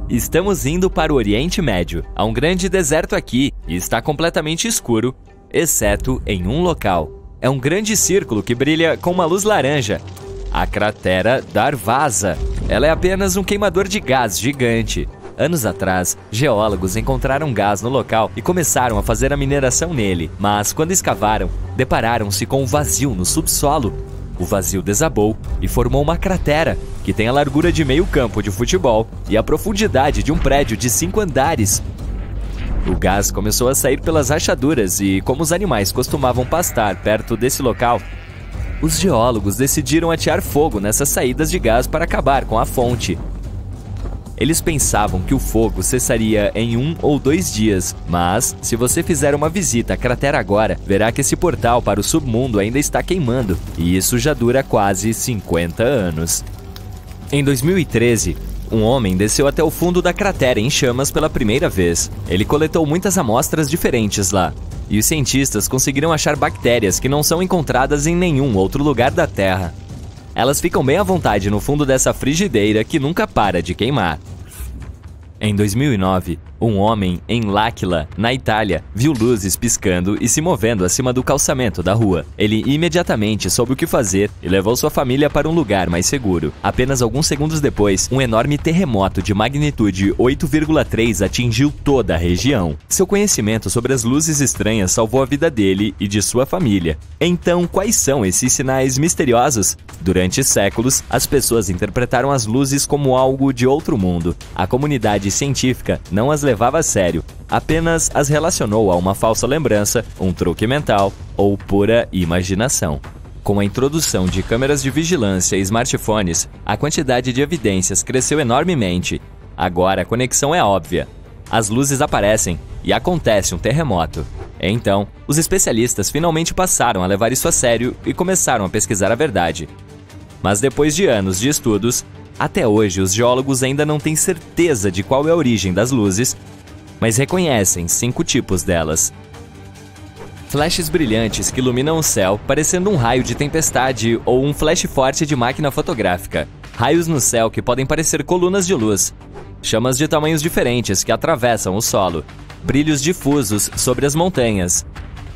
Estamos indo para o Oriente Médio. Há um grande deserto aqui e está completamente escuro, exceto em um local. É um grande círculo que brilha com uma luz laranja. A cratera Darvaza. Ela é apenas um queimador de gás gigante. Anos atrás, geólogos encontraram gás no local e começaram a fazer a mineração nele. Mas quando escavaram, depararam-se com um vazio no subsolo. O vazio desabou e formou uma cratera, que tem a largura de meio campo de futebol e a profundidade de um prédio de 5 andares. O gás começou a sair pelas rachaduras e, como os animais costumavam pastar perto desse local, os geólogos decidiram atear fogo nessas saídas de gás para acabar com a fonte. Eles pensavam que o fogo cessaria em 1 ou 2 dias, mas se você fizer uma visita à cratera agora, verá que esse portal para o submundo ainda está queimando, e isso já dura quase 50 anos. Em 2013, um homem desceu até o fundo da cratera em chamas pela primeira vez. Ele coletou muitas amostras diferentes lá, e os cientistas conseguiram achar bactérias que não são encontradas em nenhum outro lugar da Terra. Elas ficam bem à vontade no fundo dessa frigideira que nunca para de queimar. Em 2009, um homem em L'Aquila, na Itália, viu luzes piscando e se movendo acima do calçamento da rua. Ele imediatamente soube o que fazer e levou sua família para um lugar mais seguro. Apenas alguns segundos depois, um enorme terremoto de magnitude 8,3 atingiu toda a região. Seu conhecimento sobre as luzes estranhas salvou a vida dele e de sua família. Então, quais são esses sinais misteriosos? Durante séculos, as pessoas interpretaram as luzes como algo de outro mundo. A comunidade científica não as levava a sério, apenas as relacionou a uma falsa lembrança, um truque mental ou pura imaginação. Com a introdução de câmeras de vigilância e smartphones, a quantidade de evidências cresceu enormemente. Agora a conexão é óbvia. As luzes aparecem e acontece um terremoto. Então, os especialistas finalmente passaram a levar isso a sério e começaram a pesquisar a verdade. Mas depois de anos de estudos, até hoje os geólogos ainda não têm certeza de qual é a origem das luzes, mas reconhecem 5 tipos delas. Flashes brilhantes que iluminam o céu, parecendo um raio de tempestade ou um flash forte de máquina fotográfica. Raios no céu que podem parecer colunas de luz. Chamas de tamanhos diferentes que atravessam o solo. Brilhos difusos sobre as montanhas.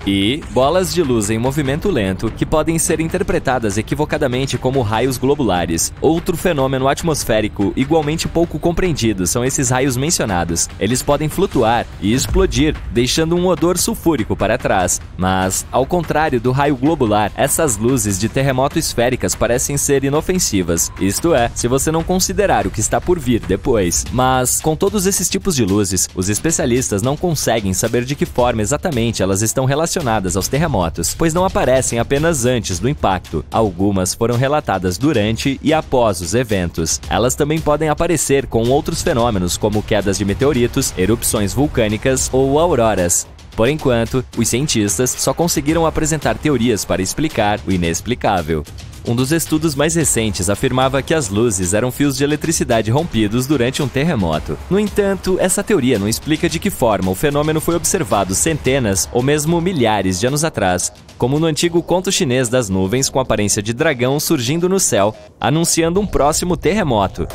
E bolas de luz em movimento lento que podem ser interpretadas equivocadamente como raios globulares. Outro fenômeno atmosférico igualmente pouco compreendido são esses raios mencionados. Eles podem flutuar e explodir, deixando um odor sulfúrico para trás. Mas, ao contrário do raio globular, essas luzes de terremoto esféricas parecem ser inofensivas. Isto é, se você não considerar o que está por vir depois. Mas, com todos esses tipos de luzes, os especialistas não conseguem saber de que forma exatamente elas estão relacionadas aos terremotos, pois não aparecem apenas antes do impacto. Algumas foram relatadas durante e após os eventos. Elas também podem aparecer com outros fenômenos, como quedas de meteoritos, erupções vulcânicas ou auroras. Por enquanto, os cientistas só conseguiram apresentar teorias para explicar o inexplicável. Um dos estudos mais recentes afirmava que as luzes eram fios de eletricidade rompidos durante um terremoto. No entanto, essa teoria não explica de que forma o fenômeno foi observado centenas ou mesmo milhares de anos atrás, como no antigo conto chinês das nuvens com aparência de dragão surgindo no céu, anunciando um próximo terremoto.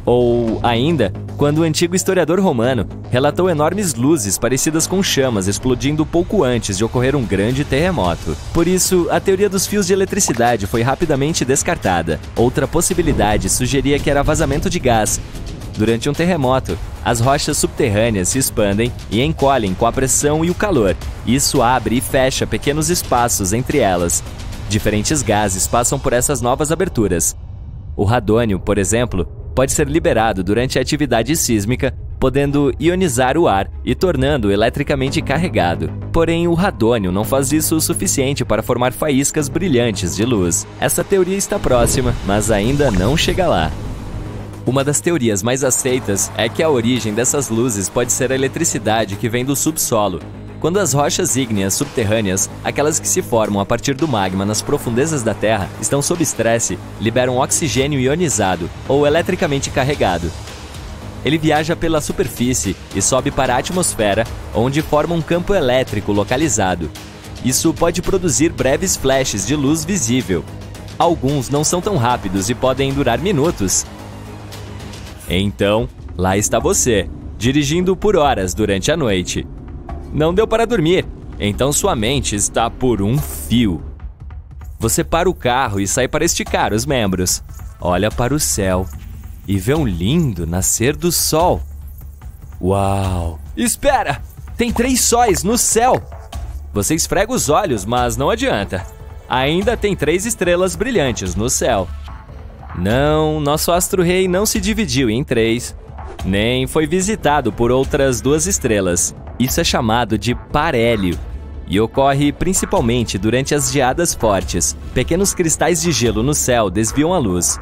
Ou, ainda, quando o antigo historiador romano relatou enormes luzes parecidas com chamas explodindo pouco antes de ocorrer um grande terremoto. Por isso, a teoria dos fios de eletricidade foi rapidamente descartada. Outra possibilidade sugeria que era vazamento de gás. Durante um terremoto, as rochas subterrâneas se expandem e encolhem com a pressão e o calor. Isso abre e fecha pequenos espaços entre elas. Diferentes gases passam por essas novas aberturas. O radônio, por exemplo, pode ser liberado durante a atividade sísmica, podendo ionizar o ar e tornando-o eletricamente carregado. Porém, o radônio não faz isso o suficiente para formar faíscas brilhantes de luz. Essa teoria está próxima, mas ainda não chega lá. Uma das teorias mais aceitas é que a origem dessas luzes pode ser a eletricidade que vem do subsolo. Quando as rochas ígneas subterrâneas, aquelas que se formam a partir do magma nas profundezas da Terra, estão sob estresse, liberam oxigênio ionizado ou eletricamente carregado. Ele viaja pela superfície e sobe para a atmosfera, onde forma um campo elétrico localizado. Isso pode produzir breves flashes de luz visível. Alguns não são tão rápidos e podem durar minutos. Então, Lá está você, dirigindo por horas durante a noite. Não deu para dormir, então sua mente está por um fio. Você para o carro e sai para esticar os membros. Olha para o céu e vê um lindo nascer do sol. Uau! Espera! Tem 3 sóis no céu! Você esfrega os olhos, mas não adianta. Ainda tem 3 estrelas brilhantes no céu. Não, nosso astro-rei não se dividiu em 3, nem foi visitado por outras 2 estrelas. Isso é chamado de parélio e ocorre principalmente durante as geadas fortes. Pequenos cristais de gelo no céu desviam a luz.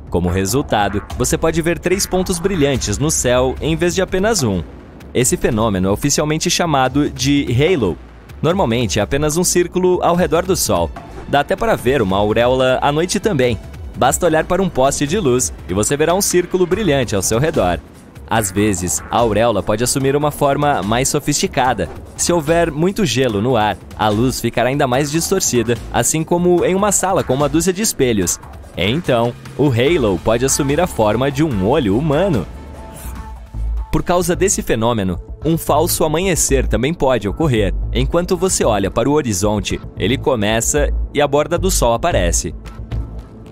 Como resultado, você pode ver 3 pontos brilhantes no céu em vez de apenas 1. Esse fenômeno é oficialmente chamado de halo. Normalmente é apenas um círculo ao redor do Sol. Dá até para ver uma auréola à noite também. Basta olhar para um poste de luz e você verá um círculo brilhante ao seu redor. Às vezes, a auréola pode assumir uma forma mais sofisticada. Se houver muito gelo no ar, a luz ficará ainda mais distorcida, assim como em uma sala com uma dúzia de espelhos. Então, o halo pode assumir a forma de um olho humano. Por causa desse fenômeno, um falso amanhecer também pode ocorrer. Enquanto você olha para o horizonte, ele começa e a borda do sol aparece.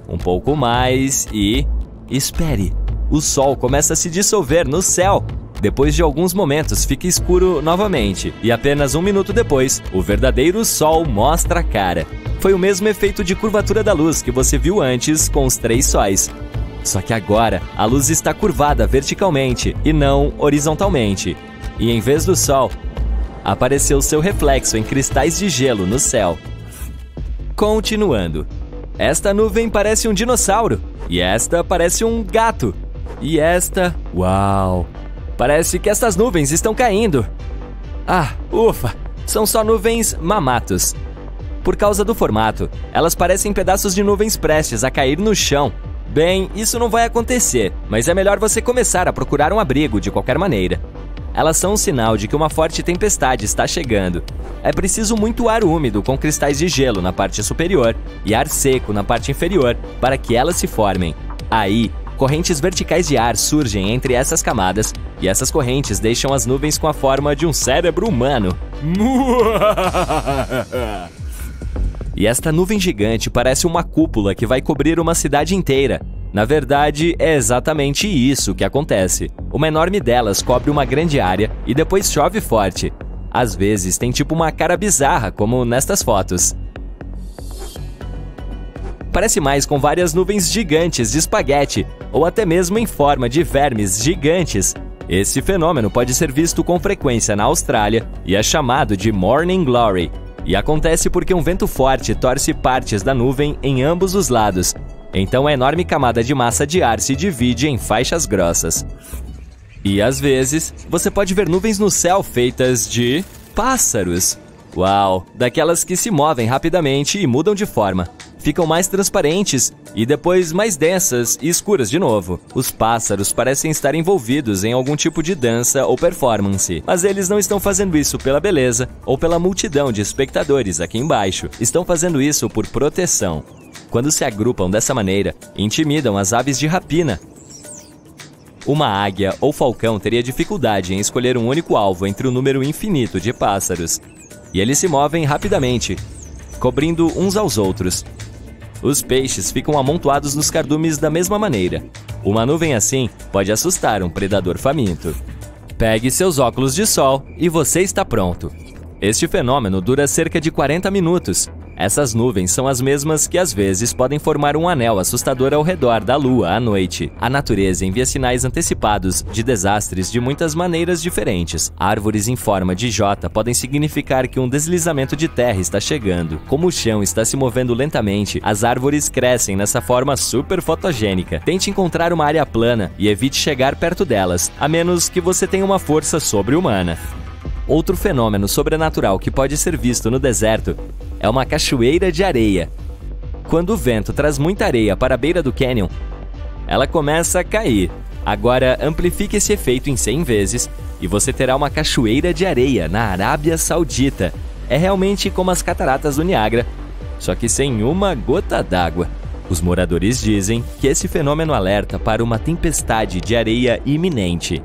Um pouco mais e... espere! O sol começa a se dissolver no céu. Depois de alguns momentos, fica escuro novamente. E apenas 1 minuto depois, o verdadeiro sol mostra a cara. Foi o mesmo efeito de curvatura da luz que você viu antes com os 3 sóis. Só que agora, a luz está curvada verticalmente e não horizontalmente. E em vez do sol, apareceu seu reflexo em cristais de gelo no céu. Continuando. Esta nuvem parece um dinossauro. E esta parece um gato. E esta... uau! Parece que estas nuvens estão caindo. Ah, ufa! São só nuvens mamatos. Por causa do formato, elas parecem pedaços de nuvens prestes a cair no chão. Bem, isso não vai acontecer, mas é melhor você começar a procurar um abrigo de qualquer maneira. Elas são um sinal de que uma forte tempestade está chegando. É preciso muito ar úmido com cristais de gelo na parte superior e ar seco na parte inferior para que elas se formem. Aí, correntes verticais de ar surgem entre essas camadas e essas correntes deixam as nuvens com a forma de um cérebro humano. E esta nuvem gigante parece uma cúpula que vai cobrir uma cidade inteira. Na verdade, é exatamente isso que acontece. Uma enorme delas cobre uma grande área e depois chove forte. Às vezes tem tipo uma cara bizarra, como nestas fotos. Parece mais com várias nuvens gigantes de espaguete, ou até mesmo em forma de vermes gigantes. Esse fenômeno pode ser visto com frequência na Austrália e é chamado de Morning Glory. E acontece porque um vento forte torce partes da nuvem em ambos os lados. Então a enorme camada de massa de ar se divide em faixas grossas. E às vezes, você pode ver nuvens no céu feitas de pássaros. Uau! Daquelas que se movem rapidamente e mudam de forma. Ficam mais transparentes e depois mais densas e escuras de novo. Os pássaros parecem estar envolvidos em algum tipo de dança ou performance, mas eles não estão fazendo isso pela beleza ou pela multidão de espectadores aqui embaixo. Estão fazendo isso por proteção. Quando se agrupam dessa maneira, intimidam as aves de rapina. Uma águia ou falcão teria dificuldade em escolher um único alvo entre um número infinito de pássaros. E eles se movem rapidamente, cobrindo uns aos outros. Os peixes ficam amontoados nos cardumes da mesma maneira. Uma nuvem assim pode assustar um predador faminto. Pegue seus óculos de sol e você está pronto. Este fenômeno dura cerca de 40 minutos. Essas nuvens são as mesmas que às vezes podem formar um anel assustador ao redor da Lua à noite. A natureza envia sinais antecipados de desastres de muitas maneiras diferentes. Árvores em forma de J podem significar que um deslizamento de terra está chegando. Como o chão está se movendo lentamente, as árvores crescem nessa forma super fotogênica. Tente encontrar uma área plana e evite chegar perto delas, a menos que você tenha uma força sobre-humana. Outro fenômeno sobrenatural que pode ser visto no deserto é uma cachoeira de areia. Quando o vento traz muita areia para a beira do cânion, ela começa a cair. Agora amplifique esse efeito em 100 vezes e você terá uma cachoeira de areia na Arábia Saudita. É realmente como as cataratas do Niágara, só que sem uma gota d'água. Os moradores dizem que esse fenômeno alerta para uma tempestade de areia iminente.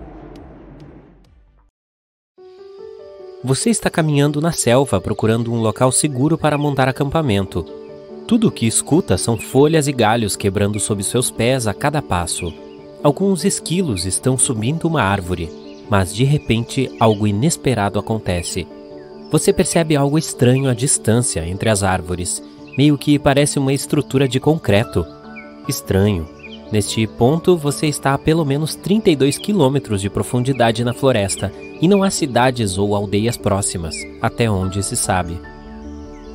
Você está caminhando na selva procurando um local seguro para montar acampamento. Tudo o que escuta são folhas e galhos quebrando sob seus pés a cada passo. Alguns esquilos estão subindo uma árvore, mas de repente algo inesperado acontece. Você percebe algo estranho à distância entre as árvores, meio que parece uma estrutura de concreto. Estranho. Neste ponto, você está a pelo menos 32 quilômetros de profundidade na floresta e não há cidades ou aldeias próximas, até onde se sabe.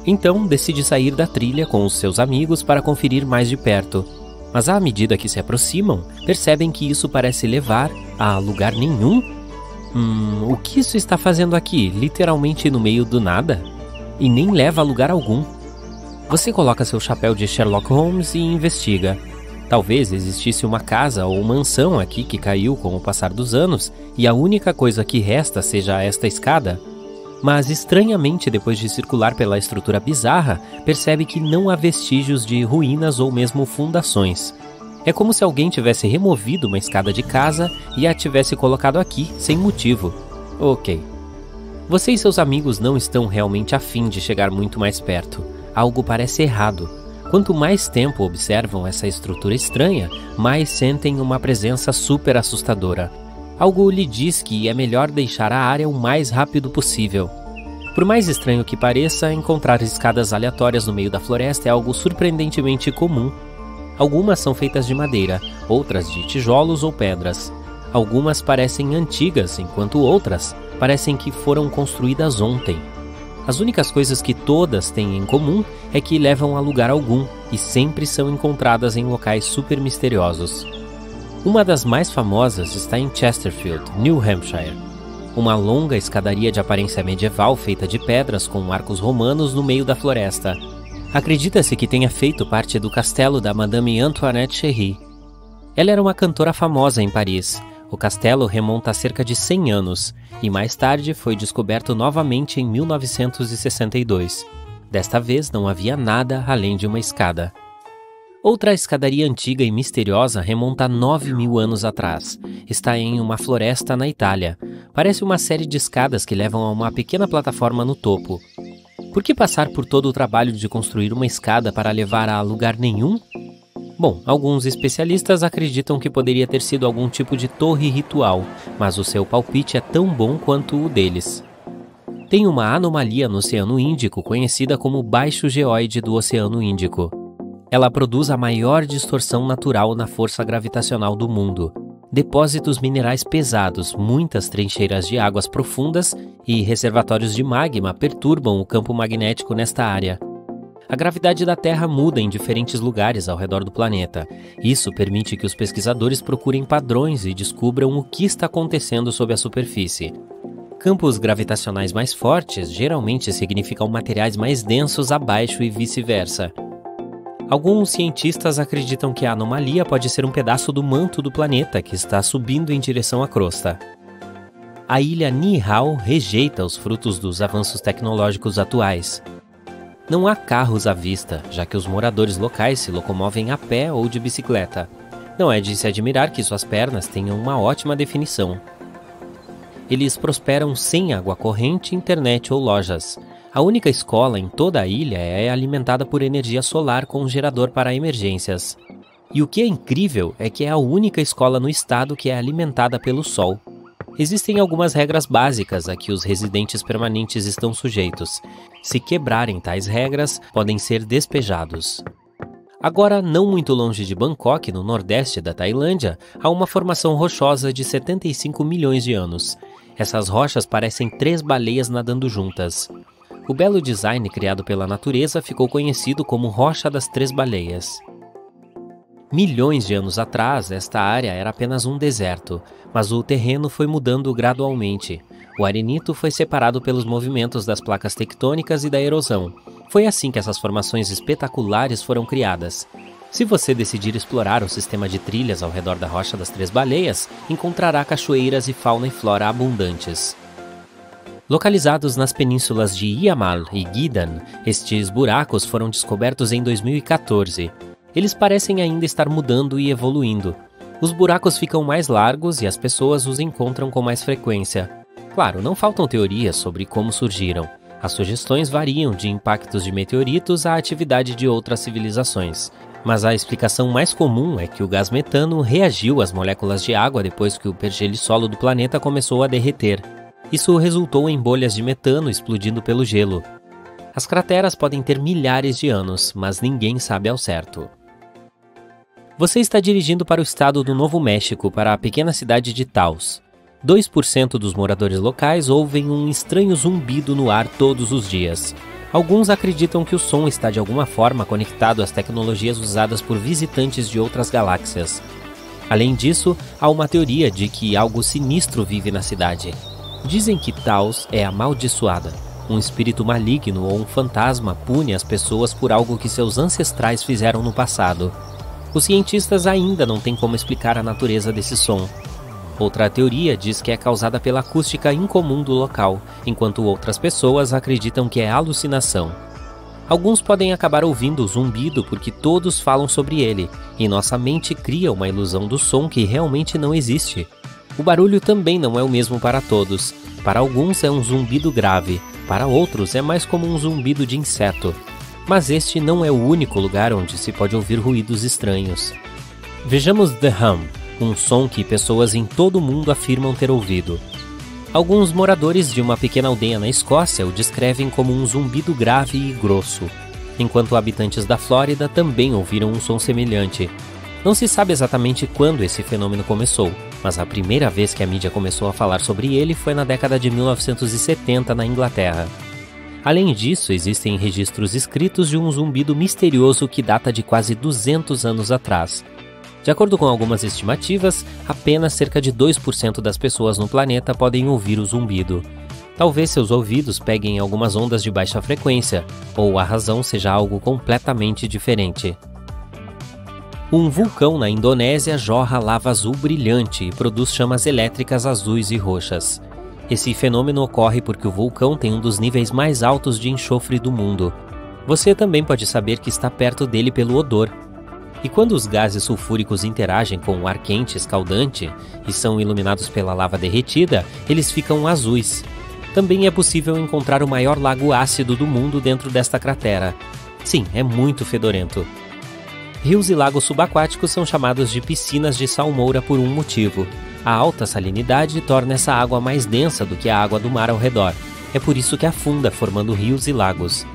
Então, decide sair da trilha com os seus amigos para conferir mais de perto. Mas à medida que se aproximam, percebem que isso parece levar a lugar nenhum. O que isso está fazendo aqui, literalmente no meio do nada? E nem leva a lugar algum. Você coloca seu chapéu de Sherlock Holmes e investiga. Talvez existisse uma casa ou mansão aqui que caiu com o passar dos anos e a única coisa que resta seja esta escada. Mas estranhamente, depois de circular pela estrutura bizarra, percebe que não há vestígios de ruínas ou mesmo fundações. É como se alguém tivesse removido uma escada de casa e a tivesse colocado aqui, sem motivo. Ok. Você e seus amigos não estão realmente afim de chegar muito mais perto. Algo parece errado. Quanto mais tempo observam essa estrutura estranha, mais sentem uma presença super assustadora. Algo lhe diz que é melhor deixar a área o mais rápido possível. Por mais estranho que pareça, encontrar escadas aleatórias no meio da floresta é algo surpreendentemente comum. Algumas são feitas de madeira, outras de tijolos ou pedras. Algumas parecem antigas, enquanto outras parecem que foram construídas ontem. As únicas coisas que todas têm em comum é que levam a lugar algum e sempre são encontradas em locais super misteriosos. Uma das mais famosas está em Chesterfield, New Hampshire. Uma longa escadaria de aparência medieval feita de pedras com arcos romanos no meio da floresta. Acredita-se que tenha feito parte do castelo da Madame Antoinette Cherry. Ela era uma cantora famosa em Paris. O castelo remonta a cerca de 100 anos e mais tarde foi descoberto novamente em 1962. Desta vez não havia nada além de uma escada. Outra escadaria antiga e misteriosa remonta a 9.000 anos atrás. Está em uma floresta na Itália. Parece uma série de escadas que levam a uma pequena plataforma no topo. Por que passar por todo o trabalho de construir uma escada para levar a lugar nenhum? Bom, alguns especialistas acreditam que poderia ter sido algum tipo de torre ritual, mas o seu palpite é tão bom quanto o deles. Tem uma anomalia no Oceano Índico conhecida como baixo geóide do Oceano Índico. Ela produz a maior distorção natural na força gravitacional do mundo. Depósitos minerais pesados, muitas trincheiras de águas profundas e reservatórios de magma perturbam o campo magnético nesta área. A gravidade da Terra muda em diferentes lugares ao redor do planeta. Isso permite que os pesquisadores procurem padrões e descubram o que está acontecendo sob a superfície. Campos gravitacionais mais fortes geralmente significam materiais mais densos abaixo e vice-versa. Alguns cientistas acreditam que a anomalia pode ser um pedaço do manto do planeta que está subindo em direção à crosta. A ilha Niihau rejeita os frutos dos avanços tecnológicos atuais. Não há carros à vista, já que os moradores locais se locomovem a pé ou de bicicleta. Não é de se admirar que suas pernas tenham uma ótima definição. Eles prosperam sem água corrente, internet ou lojas. A única escola em toda a ilha é alimentada por energia solar com um gerador para emergências. E o que é incrível é que é a única escola no estado que é alimentada pelo sol. Existem algumas regras básicas a que os residentes permanentes estão sujeitos. Se quebrarem tais regras, podem ser despejados. Agora, não muito longe de Bangkok, no nordeste da Tailândia, há uma formação rochosa de 75 milhões de anos. Essas rochas parecem 3 baleias nadando juntas. O belo design criado pela natureza ficou conhecido como Rocha das 3 Baleias. Milhões de anos atrás, esta área era apenas um deserto, mas o terreno foi mudando gradualmente. O arenito foi separado pelos movimentos das placas tectônicas e da erosão. Foi assim que essas formações espetaculares foram criadas. Se você decidir explorar o sistema de trilhas ao redor da Rocha das 3 Baleias, encontrará cachoeiras e fauna e flora abundantes. Localizados nas penínsulas de Iammal e Gidan, estes buracos foram descobertos em 2014. Eles parecem ainda estar mudando e evoluindo. Os buracos ficam mais largos e as pessoas os encontram com mais frequência. Claro, não faltam teorias sobre como surgiram. As sugestões variam de impactos de meteoritos à atividade de outras civilizações. Mas a explicação mais comum é que o gás metano reagiu às moléculas de água depois que o pergelisolo do planeta começou a derreter. Isso resultou em bolhas de metano explodindo pelo gelo. As crateras podem ter milhares de anos, mas ninguém sabe ao certo. Você está dirigindo para o estado do Novo México, para a pequena cidade de Taos. 2% dos moradores locais ouvem um estranho zumbido no ar todos os dias. Alguns acreditam que o som está de alguma forma conectado às tecnologias usadas por visitantes de outras galáxias. Além disso, há uma teoria de que algo sinistro vive na cidade. Dizem que Taos é amaldiçoada. Um espírito maligno ou um fantasma pune as pessoas por algo que seus ancestrais fizeram no passado. Os cientistas ainda não têm como explicar a natureza desse som. Outra teoria diz que é causada pela acústica incomum do local, enquanto outras pessoas acreditam que é alucinação. Alguns podem acabar ouvindo o zumbido porque todos falam sobre ele, e nossa mente cria uma ilusão do som que realmente não existe. O barulho também não é o mesmo para todos. Para alguns é um zumbido grave, para outros é mais como um zumbido de inseto. Mas este não é o único lugar onde se pode ouvir ruídos estranhos. Vejamos The Hum, um som que pessoas em todo o mundo afirmam ter ouvido. Alguns moradores de uma pequena aldeia na Escócia o descrevem como um zumbido grave e grosso, enquanto habitantes da Flórida também ouviram um som semelhante. Não se sabe exatamente quando esse fenômeno começou, mas a primeira vez que a mídia começou a falar sobre ele foi na década de 1970 na Inglaterra. Além disso, existem registros escritos de um zumbido misterioso que data de quase 200 anos atrás. De acordo com algumas estimativas, apenas cerca de 2% das pessoas no planeta podem ouvir o zumbido. Talvez seus ouvidos peguem algumas ondas de baixa frequência, ou a razão seja algo completamente diferente. Um vulcão na Indonésia jorra lava azul brilhante e produz chamas elétricas azuis e roxas. Esse fenômeno ocorre porque o vulcão tem um dos níveis mais altos de enxofre do mundo. Você também pode saber que está perto dele pelo odor. E quando os gases sulfúricos interagem com o ar quente escaldante e são iluminados pela lava derretida, eles ficam azuis. Também é possível encontrar o maior lago ácido do mundo dentro desta cratera. Sim, é muito fedorento. Rios e lagos subaquáticos são chamados de piscinas de salmoura por um motivo. A alta salinidade torna essa água mais densa do que a água do mar ao redor. É por isso que afunda, formando rios e lagos.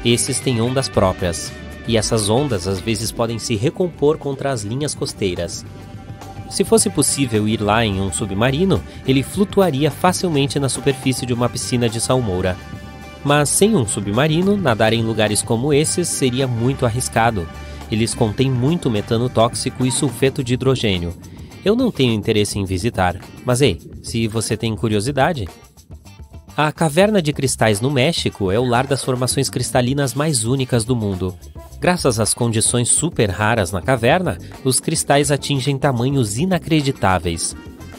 Esses têm ondas próprias, e essas ondas às vezes podem se recompor contra as linhas costeiras. Se fosse possível ir lá em um submarino, ele flutuaria facilmente na superfície de uma piscina de salmoura. Mas sem um submarino, nadar em lugares como esses seria muito arriscado. Eles contêm muito metano tóxico e sulfeto de hidrogênio. Eu não tenho interesse em visitar, mas ei, se você tem curiosidade... A Caverna de Cristais no México é o lar das formações cristalinas mais únicas do mundo. Graças às condições super raras na caverna, os cristais atingem tamanhos inacreditáveis.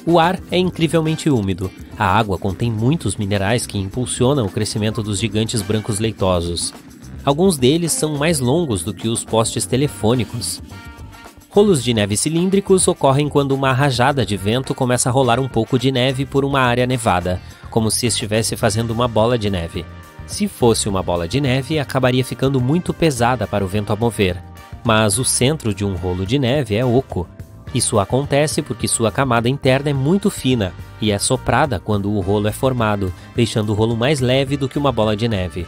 O ar é incrivelmente úmido. A água contém muitos minerais que impulsionam o crescimento dos gigantes brancos leitosos. Alguns deles são mais longos do que os postes telefônicos. Rolos de neve cilíndricos ocorrem quando uma rajada de vento começa a rolar um pouco de neve por uma área nevada, como se estivesse fazendo uma bola de neve. Se fosse uma bola de neve, acabaria ficando muito pesada para o vento a mover, mas o centro de um rolo de neve é oco. Isso acontece porque sua camada interna é muito fina e é soprada quando o rolo é formado, deixando o rolo mais leve do que uma bola de neve.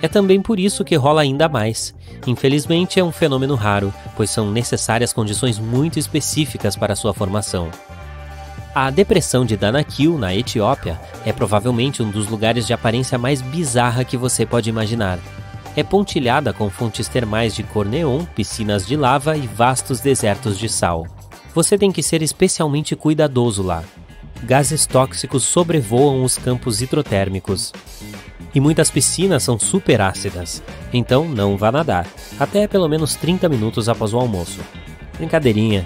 É também por isso que rola ainda mais. Infelizmente é um fenômeno raro, pois são necessárias condições muito específicas para sua formação. A depressão de Danakil, na Etiópia, é provavelmente um dos lugares de aparência mais bizarra que você pode imaginar. É pontilhada com fontes termais de cor neon, piscinas de lava e vastos desertos de sal. Você tem que ser especialmente cuidadoso lá. Gases tóxicos sobrevoam os campos hidrotérmicos. E muitas piscinas são super ácidas, então não vá nadar, até pelo menos 30 minutos após o almoço. Brincadeirinha.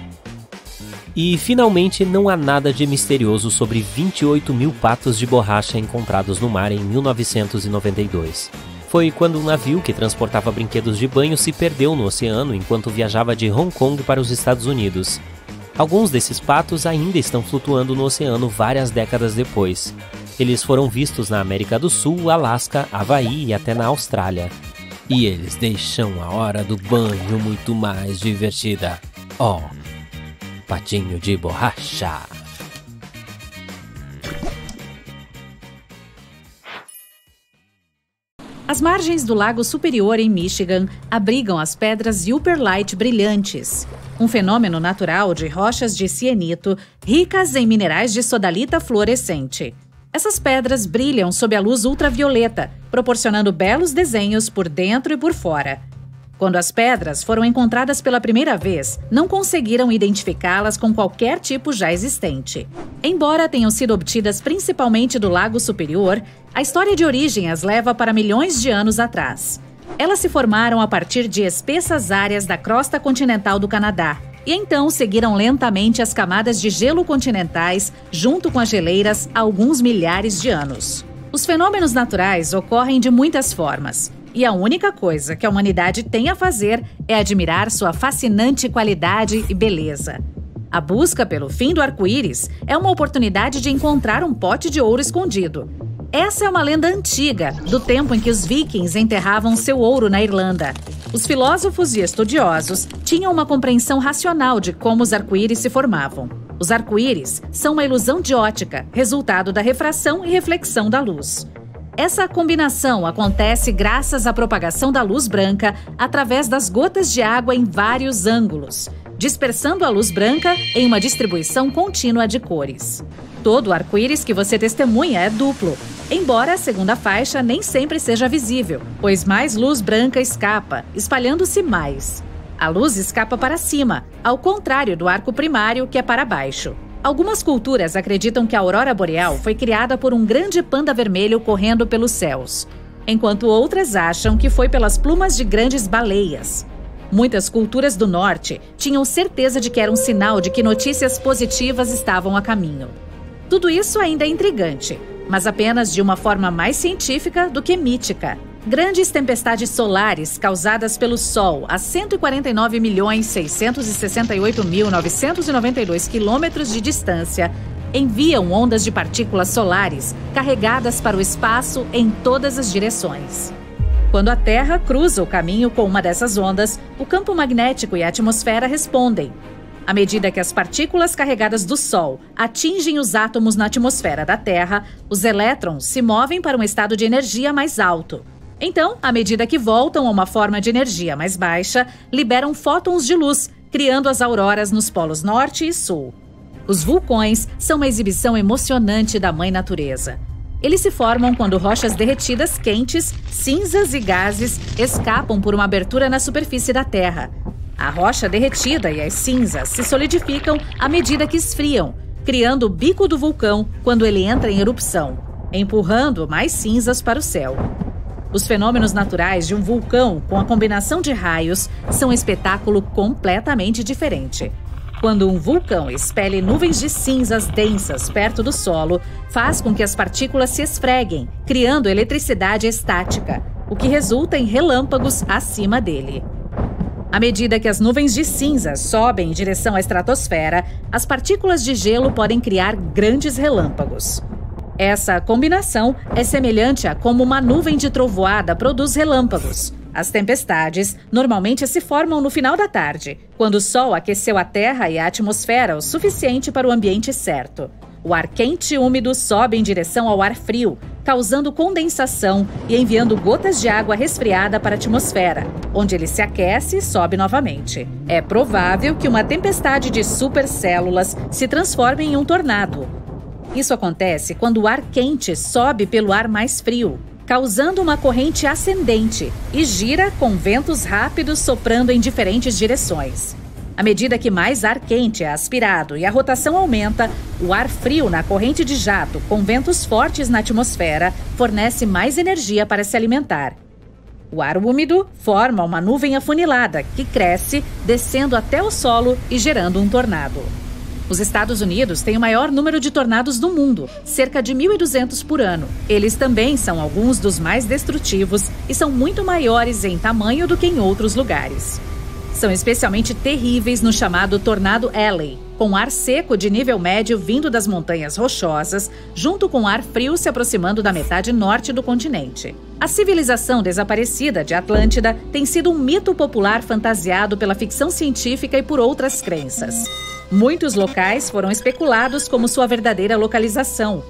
E, finalmente, não há nada de misterioso sobre 28 mil patos de borracha encontrados no mar em 1992. foi quando um navio que transportava brinquedos de banho se perdeu no oceano enquanto viajava de Hong Kong para os Estados Unidos. Alguns desses patos ainda estão flutuando no oceano várias décadas depois. Eles foram vistos na América do Sul, Alasca, Havaí e até na Austrália. E eles deixam a hora do banho muito mais divertida. Oh, patinho de borracha! As margens do Lago Superior, em Michigan, abrigam as pedras Upperlight brilhantes, um fenômeno natural de rochas de cienito ricas em minerais de sodalita fluorescente. Essas pedras brilham sob a luz ultravioleta, proporcionando belos desenhos por dentro e por fora. Quando as pedras foram encontradas pela primeira vez, não conseguiram identificá-las com qualquer tipo já existente. Embora tenham sido obtidas principalmente do Lago Superior, a história de origem as leva para milhões de anos atrás. Elas se formaram a partir de espessas áreas da crosta continental do Canadá, e então seguiram lentamente as camadas de gelo continentais junto com as geleiras há alguns milhares de anos. Os fenômenos naturais ocorrem de muitas formas. E a única coisa que a humanidade tem a fazer é admirar sua fascinante qualidade e beleza. A busca pelo fim do arco-íris é uma oportunidade de encontrar um pote de ouro escondido. Essa é uma lenda antiga, do tempo em que os vikings enterravam seu ouro na Irlanda. Os filósofos e estudiosos tinham uma compreensão racional de como os arco-íris se formavam. Os arco-íris são uma ilusão de ótica, resultado da refração e reflexão da luz. Essa combinação acontece graças à propagação da luz branca através das gotas de água em vários ângulos, dispersando a luz branca em uma distribuição contínua de cores. Todo arco-íris que você testemunha é duplo, embora a segunda faixa nem sempre seja visível, pois mais luz branca escapa, espalhando-se mais. A luz escapa para cima, ao contrário do arco primário, que é para baixo. Algumas culturas acreditam que a aurora boreal foi criada por um grande panda vermelho correndo pelos céus, enquanto outras acham que foi pelas plumas de grandes baleias. Muitas culturas do norte tinham certeza de que era um sinal de que notícias positivas estavam a caminho. Tudo isso ainda é intrigante, mas apenas de uma forma mais científica do que mítica. Grandes tempestades solares causadas pelo Sol a 149.668.992 quilômetros de distância enviam ondas de partículas solares carregadas para o espaço em todas as direções. Quando a Terra cruza o caminho com uma dessas ondas, o campo magnético e a atmosfera respondem. À medida que as partículas carregadas do Sol atingem os átomos na atmosfera da Terra, os elétrons se movem para um estado de energia mais alto. Então, à medida que voltam a uma forma de energia mais baixa, liberam fótons de luz, criando as auroras nos polos norte e sul. Os vulcões são uma exibição emocionante da Mãe Natureza. Eles se formam quando rochas derretidas quentes, cinzas e gases escapam por uma abertura na superfície da Terra. A rocha derretida e as cinzas se solidificam à medida que esfriam, criando o bico do vulcão quando ele entra em erupção, empurrando mais cinzas para o céu. Os fenômenos naturais de um vulcão com a combinação de raios são um espetáculo completamente diferente. Quando um vulcão expele nuvens de cinzas densas perto do solo, faz com que as partículas se esfreguem, criando eletricidade estática, o que resulta em relâmpagos acima dele. À medida que as nuvens de cinzas sobem em direção à estratosfera, as partículas de gelo podem criar grandes relâmpagos. Essa combinação é semelhante a como uma nuvem de trovoada produz relâmpagos. As tempestades normalmente se formam no final da tarde, quando o Sol aqueceu a Terra e a atmosfera o suficiente para o ambiente certo. O ar quente e úmido sobe em direção ao ar frio, causando condensação e enviando gotas de água resfriada para a atmosfera, onde ele se aquece e sobe novamente. É provável que uma tempestade de supercélulas se transforme em um tornado. Isso acontece quando o ar quente sobe pelo ar mais frio, causando uma corrente ascendente e gira com ventos rápidos soprando em diferentes direções. À medida que mais ar quente é aspirado e a rotação aumenta, o ar frio na corrente de jato, com ventos fortes na atmosfera, fornece mais energia para se alimentar. O ar úmido forma uma nuvem afunilada que cresce, descendo até o solo e gerando um tornado. Os Estados Unidos têm o maior número de tornados do mundo, cerca de 1.200 por ano. Eles também são alguns dos mais destrutivos e são muito maiores em tamanho do que em outros lugares. São especialmente terríveis no chamado Tornado Alley, com ar seco de nível médio vindo das montanhas rochosas, junto com ar frio se aproximando da metade norte do continente. A civilização desaparecida de Atlântida tem sido um mito popular fantasiado pela ficção científica e por outras crenças. Muitos locais foram especulados como sua verdadeira localização.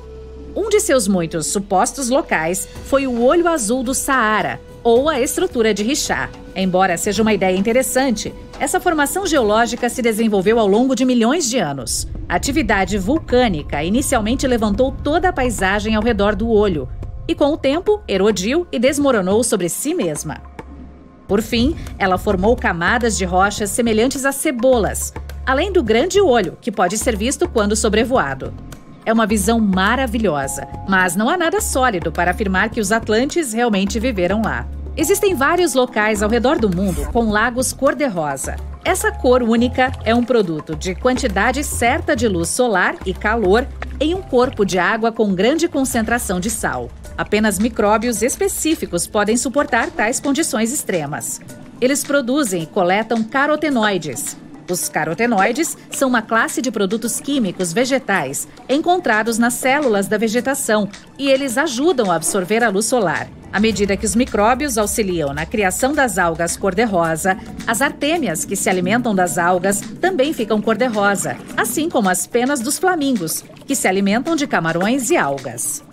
Um de seus muitos supostos locais foi o Olho Azul do Saara, ou a estrutura de Richat. Embora seja uma ideia interessante, essa formação geológica se desenvolveu ao longo de milhões de anos. A atividade vulcânica inicialmente levantou toda a paisagem ao redor do olho e, com o tempo, erodiu e desmoronou sobre si mesma. Por fim, ela formou camadas de rochas semelhantes a cebolas, além do grande olho, que pode ser visto quando sobrevoado. É uma visão maravilhosa, mas não há nada sólido para afirmar que os atlantes realmente viveram lá. Existem vários locais ao redor do mundo com lagos cor-de-rosa. Essa cor única é um produto de quantidade certa de luz solar e calor em um corpo de água com grande concentração de sal. Apenas micróbios específicos podem suportar tais condições extremas. Eles produzem e coletam carotenoides. Os carotenoides são uma classe de produtos químicos vegetais encontrados nas células da vegetação e eles ajudam a absorver a luz solar. À medida que os micróbios auxiliam na criação das algas cor-de-rosa, as artêmias que se alimentam das algas também ficam cor-de-rosa, assim como as penas dos flamingos, que se alimentam de camarões e algas.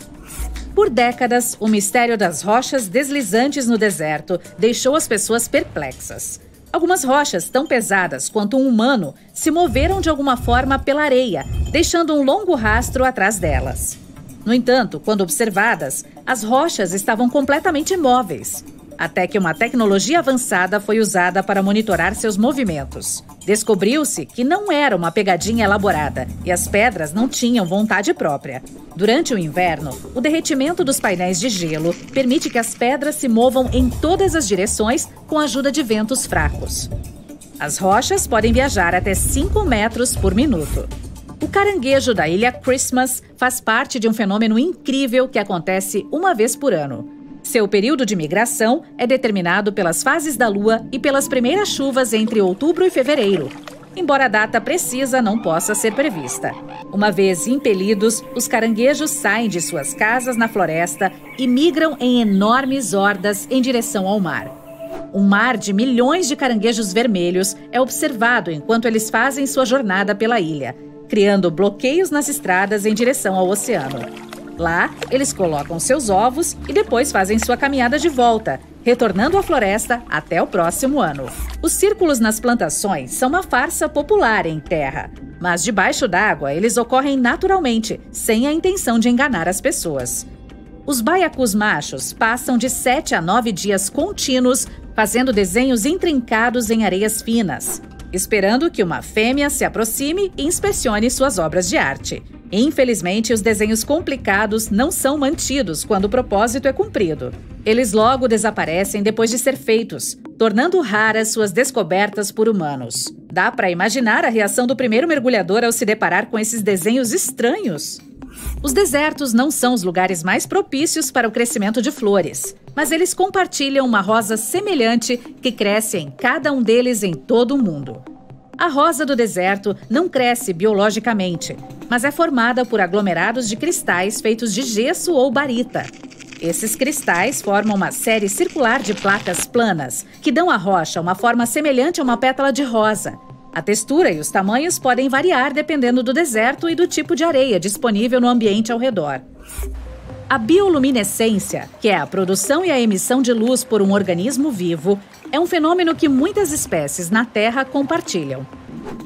Por décadas, o mistério das rochas deslizantes no deserto deixou as pessoas perplexas. Algumas rochas tão pesadas quanto um humano se moveram de alguma forma pela areia, deixando um longo rastro atrás delas. No entanto, quando observadas, as rochas estavam completamente imóveis, até que uma tecnologia avançada foi usada para monitorar seus movimentos. Descobriu-se que não era uma pegadinha elaborada e as pedras não tinham vontade própria. Durante o inverno, o derretimento dos painéis de gelo permite que as pedras se movam em todas as direções com a ajuda de ventos fracos. As rochas podem viajar até 5 metros por minuto. O caranguejo da ilha Christmas faz parte de um fenômeno incrível que acontece uma vez por ano. Seu período de migração é determinado pelas fases da lua e pelas primeiras chuvas entre outubro e fevereiro, embora a data precisa não possa ser prevista. Uma vez impelidos, os caranguejos saem de suas casas na floresta e migram em enormes hordas em direção ao mar. Um mar de milhões de caranguejos vermelhos é observado enquanto eles fazem sua jornada pela ilha, criando bloqueios nas estradas em direção ao oceano. Lá, eles colocam seus ovos e depois fazem sua caminhada de volta, retornando à floresta até o próximo ano. Os círculos nas plantações são uma farsa popular em terra, mas debaixo d'água eles ocorrem naturalmente, sem a intenção de enganar as pessoas. Os baiacus machos passam de 7 a 9 dias contínuos fazendo desenhos intrincados em areias finas, esperando que uma fêmea se aproxime e inspecione suas obras de arte. Infelizmente, os desenhos complicados não são mantidos quando o propósito é cumprido. Eles logo desaparecem depois de ser feitos, tornando raras suas descobertas por humanos. Dá para imaginar a reação do primeiro mergulhador ao se deparar com esses desenhos estranhos. Os desertos não são os lugares mais propícios para o crescimento de flores, mas eles compartilham uma rosa semelhante que cresce em cada um deles em todo o mundo. A rosa do deserto não cresce biologicamente, mas é formada por aglomerados de cristais feitos de gesso ou barita. Esses cristais formam uma série circular de placas planas, que dão à rocha uma forma semelhante a uma pétala de rosa. A textura e os tamanhos podem variar dependendo do deserto e do tipo de areia disponível no ambiente ao redor. A bioluminescência, que é a produção e a emissão de luz por um organismo vivo, é um fenômeno que muitas espécies na Terra compartilham.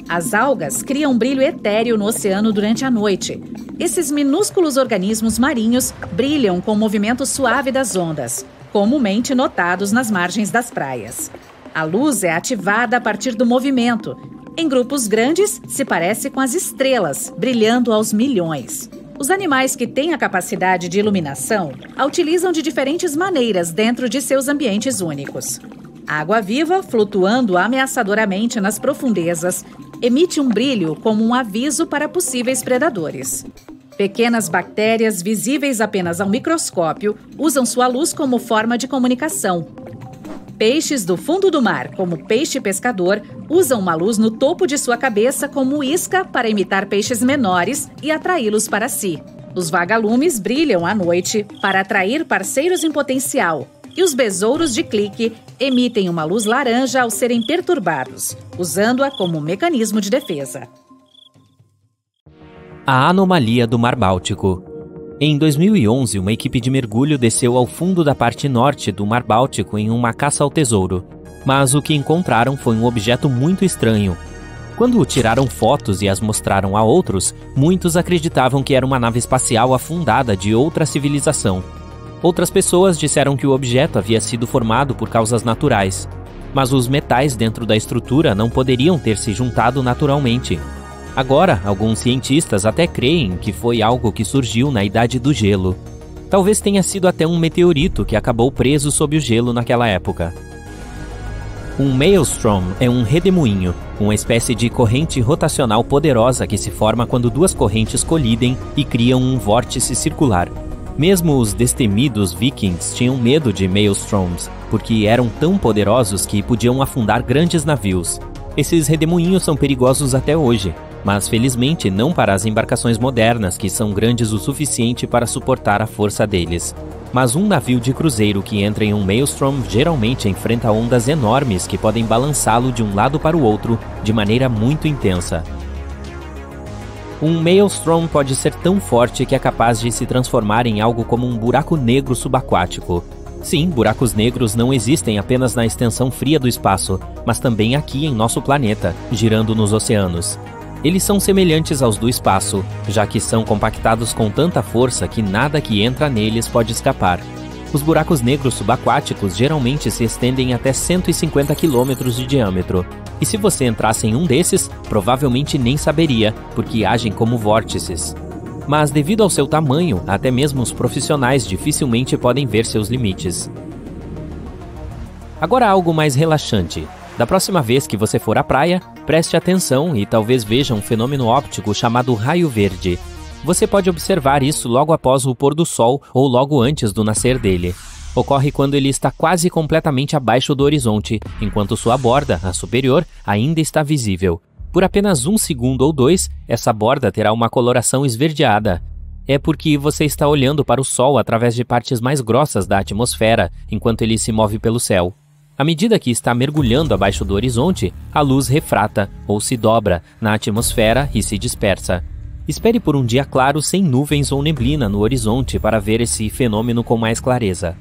As algas criam um brilho etéreo no oceano durante a noite. Esses minúsculos organismos marinhos brilham com o movimento suave das ondas, comumente notados nas margens das praias. A luz é ativada a partir do movimento. Em grupos grandes, se parece com as estrelas, brilhando aos milhões. Os animais que têm a capacidade de iluminação a utilizam de diferentes maneiras dentro de seus ambientes únicos. A água-viva, flutuando ameaçadoramente nas profundezas, emite um brilho como um aviso para possíveis predadores. Pequenas bactérias, visíveis apenas ao microscópio, usam sua luz como forma de comunicação. Peixes do fundo do mar, como o peixe pescador, usam uma luz no topo de sua cabeça como isca para imitar peixes menores e atraí-los para si. Os vagalumes brilham à noite para atrair parceiros em potencial. E os besouros de clique emitem uma luz laranja ao serem perturbados, usando-a como mecanismo de defesa. A anomalia do Mar Báltico. Em 2011, uma equipe de mergulho desceu ao fundo da parte norte do Mar Báltico em uma caça ao tesouro. Mas o que encontraram foi um objeto muito estranho. Quando tiraram fotos e as mostraram a outros, muitos acreditavam que era uma nave espacial afundada de outra civilização. Outras pessoas disseram que o objeto havia sido formado por causas naturais, mas os metais dentro da estrutura não poderiam ter se juntado naturalmente. Agora, alguns cientistas até creem que foi algo que surgiu na Idade do Gelo. Talvez tenha sido até um meteorito que acabou preso sob o gelo naquela época. Um maelstrom é um redemoinho, uma espécie de corrente rotacional poderosa que se forma quando duas correntes colidem e criam um vórtice circular. Mesmo os destemidos vikings tinham medo de maelstroms, porque eram tão poderosos que podiam afundar grandes navios. Esses redemoinhos são perigosos até hoje, mas felizmente não para as embarcações modernas, que são grandes o suficiente para suportar a força deles. Mas um navio de cruzeiro que entra em um maelstrom geralmente enfrenta ondas enormes que podem balançá-lo de um lado para o outro de maneira muito intensa. Um maelstrom pode ser tão forte que é capaz de se transformar em algo como um buraco negro subaquático. Sim, buracos negros não existem apenas na extensão fria do espaço, mas também aqui em nosso planeta, girando nos oceanos. Eles são semelhantes aos do espaço, já que são compactados com tanta força que nada que entra neles pode escapar. Os buracos negros subaquáticos geralmente se estendem até 150 km de diâmetro. E se você entrasse em um desses, provavelmente nem saberia, porque agem como vórtices. Mas devido ao seu tamanho, até mesmo os profissionais dificilmente podem ver seus limites. Agora algo mais relaxante. Da próxima vez que você for à praia, preste atenção e talvez veja um fenômeno óptico chamado raio verde. Você pode observar isso logo após o pôr do sol ou logo antes do nascer dele. Ocorre quando ele está quase completamente abaixo do horizonte, enquanto sua borda, a superior, ainda está visível. Por apenas 1 segundo ou 2, essa borda terá uma coloração esverdeada. É porque você está olhando para o Sol através de partes mais grossas da atmosfera, enquanto ele se move pelo céu. À medida que está mergulhando abaixo do horizonte, a luz refrata, ou se dobra, na atmosfera e se dispersa. Espere por um dia claro sem nuvens ou neblina no horizonte para ver esse fenômeno com mais clareza.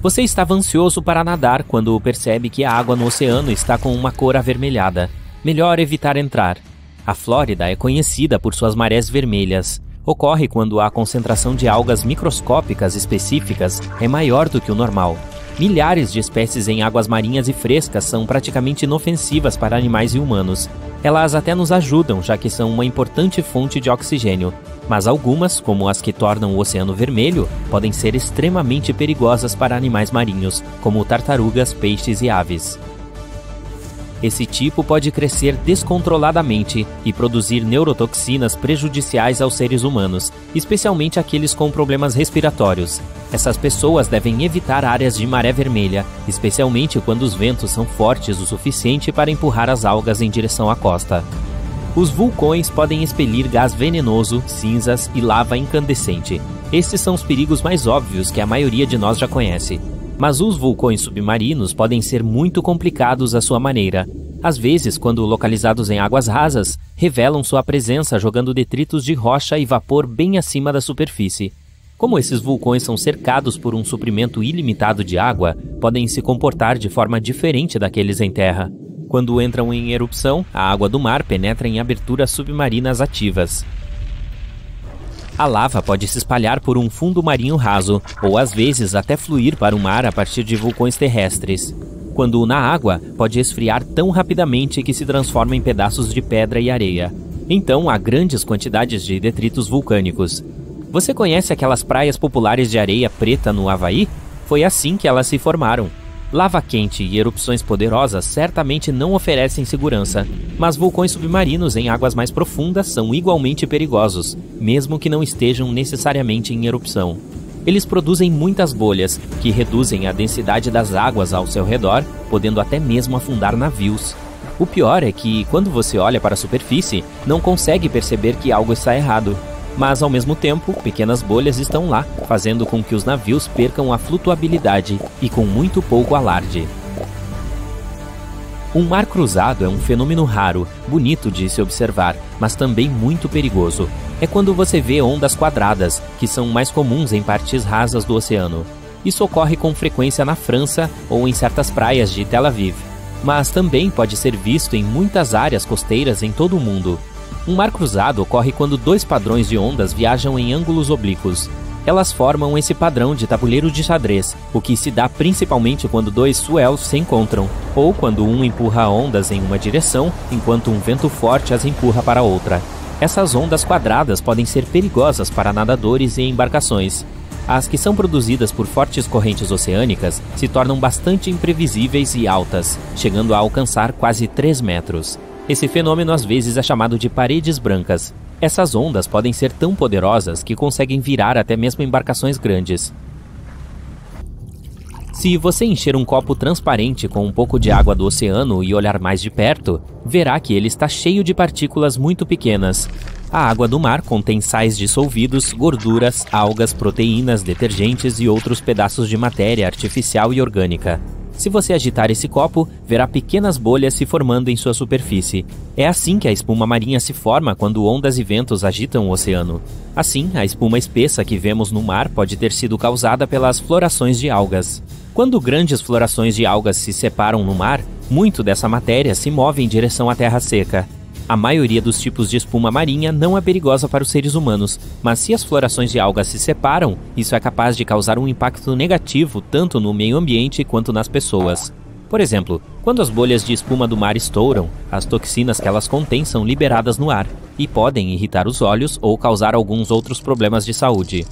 Você estava ansioso para nadar quando percebe que a água no oceano está com uma cor avermelhada. Melhor evitar entrar. A Flórida é conhecida por suas marés vermelhas. Ocorre quando a concentração de algas microscópicas específicas é maior do que o normal. Milhares de espécies em águas marinhas e frescas são praticamente inofensivas para animais e humanos. Elas até nos ajudam, já que são uma importante fonte de oxigênio. Mas algumas, como as que tornam o oceano vermelho, podem ser extremamente perigosas para animais marinhos, como tartarugas, peixes e aves. Esse tipo pode crescer descontroladamente e produzir neurotoxinas prejudiciais aos seres humanos, especialmente aqueles com problemas respiratórios. Essas pessoas devem evitar áreas de maré vermelha, especialmente quando os ventos são fortes o suficiente para empurrar as algas em direção à costa. Os vulcões podem expelir gás venenoso, cinzas e lava incandescente. Esses são os perigos mais óbvios que a maioria de nós já conhece. Mas os vulcões submarinos podem ser muito complicados à sua maneira. Às vezes, quando localizados em águas rasas, revelam sua presença jogando detritos de rocha e vapor bem acima da superfície. Como esses vulcões são cercados por um suprimento ilimitado de água, podem se comportar de forma diferente daqueles em terra. Quando entram em erupção, a água do mar penetra em aberturas submarinas ativas. A lava pode se espalhar por um fundo marinho raso, ou às vezes até fluir para o mar a partir de vulcões terrestres. Quando na água, pode esfriar tão rapidamente que se transforma em pedaços de pedra e areia. Então há grandes quantidades de detritos vulcânicos. Você conhece aquelas praias populares de areia preta no Havaí? Foi assim que elas se formaram. Lava quente e erupções poderosas certamente não oferecem segurança, mas vulcões submarinos em águas mais profundas são igualmente perigosos, mesmo que não estejam necessariamente em erupção. Eles produzem muitas bolhas, que reduzem a densidade das águas ao seu redor, podendo até mesmo afundar navios. O pior é que, quando você olha para a superfície, não consegue perceber que algo está errado. Mas, ao mesmo tempo, pequenas bolhas estão lá, fazendo com que os navios percam a flutuabilidade e com muito pouco alarde. Um mar cruzado é um fenômeno raro, bonito de se observar, mas também muito perigoso. É quando você vê ondas quadradas, que são mais comuns em partes rasas do oceano. Isso ocorre com frequência na França ou em certas praias de Tel Aviv, mas também pode ser visto em muitas áreas costeiras em todo o mundo. Um mar cruzado ocorre quando dois padrões de ondas viajam em ângulos oblíquos. Elas formam esse padrão de tabuleiro de xadrez, o que se dá principalmente quando dois swells se encontram, ou quando um empurra ondas em uma direção, enquanto um vento forte as empurra para outra. Essas ondas quadradas podem ser perigosas para nadadores e embarcações. As que são produzidas por fortes correntes oceânicas se tornam bastante imprevisíveis e altas, chegando a alcançar quase 3 metros. Esse fenômeno às vezes é chamado de paredes brancas. Essas ondas podem ser tão poderosas que conseguem virar até mesmo embarcações grandes. Se você encher um copo transparente com um pouco de água do oceano e olhar mais de perto, verá que ele está cheio de partículas muito pequenas. A água do mar contém sais dissolvidos, gorduras, algas, proteínas, detergentes e outros pedaços de matéria artificial e orgânica. Se você agitar esse copo, verá pequenas bolhas se formando em sua superfície. É assim que a espuma marinha se forma quando ondas e ventos agitam o oceano. Assim, a espuma espessa que vemos no mar pode ter sido causada pelas florações de algas. Quando grandes florações de algas se separam no mar, muito dessa matéria se move em direção à terra seca. A maioria dos tipos de espuma marinha não é perigosa para os seres humanos, mas se as florações de algas se separam, isso é capaz de causar um impacto negativo tanto no meio ambiente quanto nas pessoas. Por exemplo, quando as bolhas de espuma do mar estouram, as toxinas que elas contêm são liberadas no ar e podem irritar os olhos ou causar alguns outros problemas de saúde.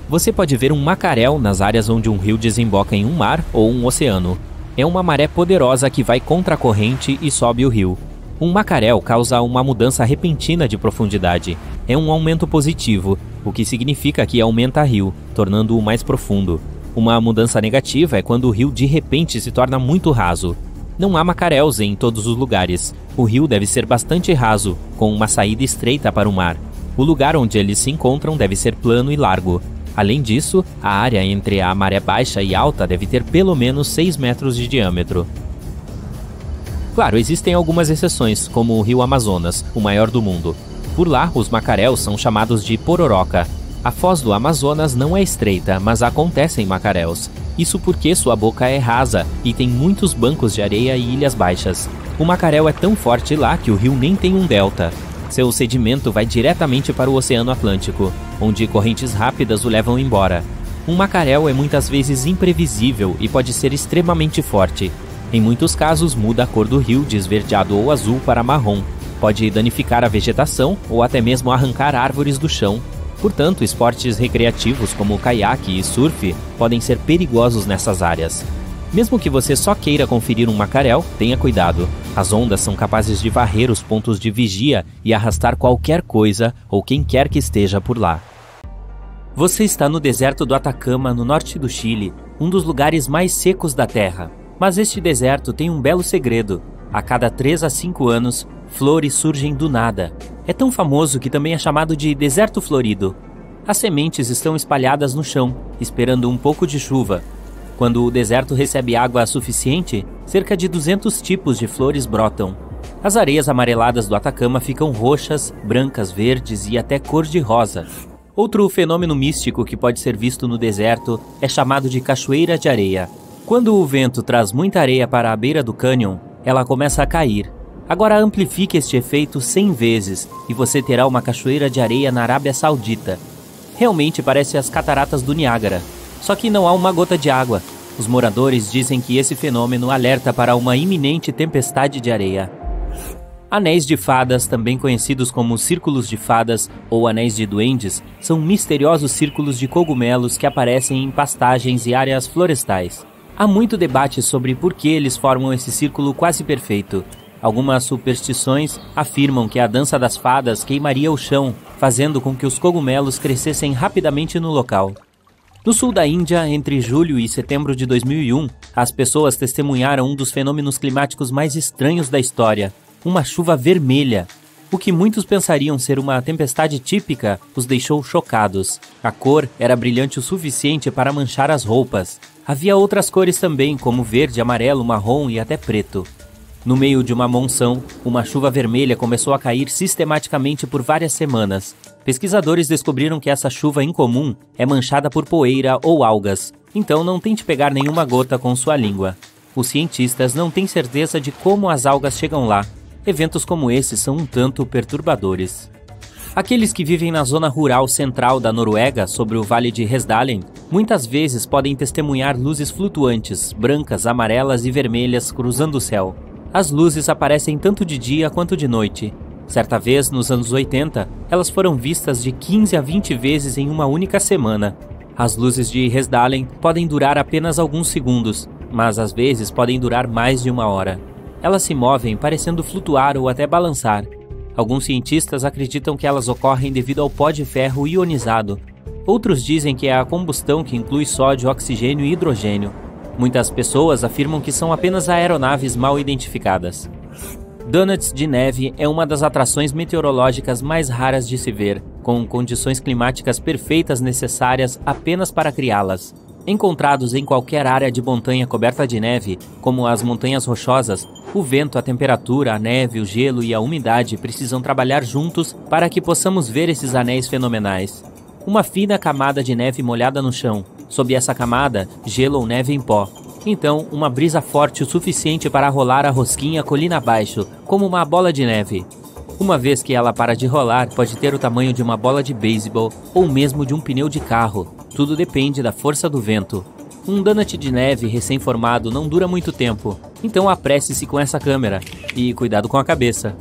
Você pode ver um macaréu nas áreas onde um rio desemboca em um mar ou um oceano. É uma maré poderosa que vai contra a corrente e sobe o rio. Um macaréu causa uma mudança repentina de profundidade. É um aumento positivo, o que significa que aumenta o rio, tornando-o mais profundo. Uma mudança negativa é quando o rio de repente se torna muito raso. Não há macaréus em todos os lugares. O rio deve ser bastante raso, com uma saída estreita para o mar. O lugar onde eles se encontram deve ser plano e largo. Além disso, a área entre a maré baixa e alta deve ter pelo menos 6 metros de diâmetro. Claro, existem algumas exceções, como o rio Amazonas, o maior do mundo. Por lá, os macaréus são chamados de pororoca. A foz do Amazonas não é estreita, mas acontecem macaréus. Isso porque sua boca é rasa e tem muitos bancos de areia e ilhas baixas. O macaréu é tão forte lá que o rio nem tem um delta. Seu sedimento vai diretamente para o Oceano Atlântico, onde correntes rápidas o levam embora. Um macaréu é muitas vezes imprevisível e pode ser extremamente forte. Em muitos casos, muda a cor do rio de esverdeado ou azul para marrom. Pode danificar a vegetação ou até mesmo arrancar árvores do chão. Portanto, esportes recreativos como caiaque e surf podem ser perigosos nessas áreas. Mesmo que você só queira conferir um macaréu, tenha cuidado. As ondas são capazes de varrer os pontos de vigia e arrastar qualquer coisa ou quem quer que esteja por lá. Você está no deserto do Atacama, no norte do Chile, um dos lugares mais secos da Terra. Mas este deserto tem um belo segredo. A cada 3 a 5 anos, flores surgem do nada. É tão famoso que também é chamado de deserto florido. As sementes estão espalhadas no chão, esperando um pouco de chuva. Quando o deserto recebe água suficiente, cerca de 200 tipos de flores brotam. As areias amareladas do Atacama ficam roxas, brancas, verdes e até cor-de-rosa. Outro fenômeno místico que pode ser visto no deserto é chamado de cachoeira de areia. Quando o vento traz muita areia para a beira do cânion, ela começa a cair. Agora amplifique este efeito 100 vezes e você terá uma cachoeira de areia na Arábia Saudita. Realmente parece as cataratas do Niágara. Só que não há uma gota de água. Os moradores dizem que esse fenômeno alerta para uma iminente tempestade de areia. Anéis de fadas, também conhecidos como círculos de fadas ou anéis de duendes, são misteriosos círculos de cogumelos que aparecem em pastagens e áreas florestais. Há muito debate sobre por que eles formam esse círculo quase perfeito. Algumas superstições afirmam que a dança das fadas queimaria o chão, fazendo com que os cogumelos crescessem rapidamente no local. No sul da Índia, entre julho e setembro de 2001, as pessoas testemunharam um dos fenômenos climáticos mais estranhos da história, uma chuva vermelha. O que muitos pensariam ser uma tempestade típica os deixou chocados. A cor era brilhante o suficiente para manchar as roupas. Havia outras cores também, como verde, amarelo, marrom e até preto. No meio de uma monção, uma chuva vermelha começou a cair sistematicamente por várias semanas. Pesquisadores descobriram que essa chuva incomum é manchada por poeira ou algas, então não tente pegar nenhuma gota com sua língua. Os cientistas não têm certeza de como as algas chegam lá. Eventos como esses são um tanto perturbadores. Aqueles que vivem na zona rural central da Noruega, sobre o Vale de Hesdalen, muitas vezes podem testemunhar luzes flutuantes, brancas, amarelas e vermelhas cruzando o céu. As luzes aparecem tanto de dia quanto de noite. Certa vez, nos anos 80, elas foram vistas de 15 a 20 vezes em uma única semana. As luzes de Hesdalen podem durar apenas alguns segundos, mas às vezes podem durar mais de uma hora. Elas se movem parecendo flutuar ou até balançar. Alguns cientistas acreditam que elas ocorrem devido ao pó de ferro ionizado. Outros dizem que é a combustão que inclui sódio, oxigênio e hidrogênio. Muitas pessoas afirmam que são apenas aeronaves mal identificadas. Donuts de neve é uma das atrações meteorológicas mais raras de se ver, com condições climáticas perfeitas necessárias apenas para criá-las. Encontrados em qualquer área de montanha coberta de neve, como as montanhas rochosas, o vento, a temperatura, a neve, o gelo e a umidade precisam trabalhar juntos para que possamos ver esses anéis fenomenais. Uma fina camada de neve molhada no chão. Sob essa camada, gelo ou neve em pó. Então, uma brisa forte o suficiente para rolar a rosquinha colina abaixo, como uma bola de neve. Uma vez que ela para de rolar, pode ter o tamanho de uma bola de beisebol ou mesmo de um pneu de carro. Tudo depende da força do vento. Um donut de neve recém-formado não dura muito tempo, então apresse-se com essa câmera e cuidado com a cabeça.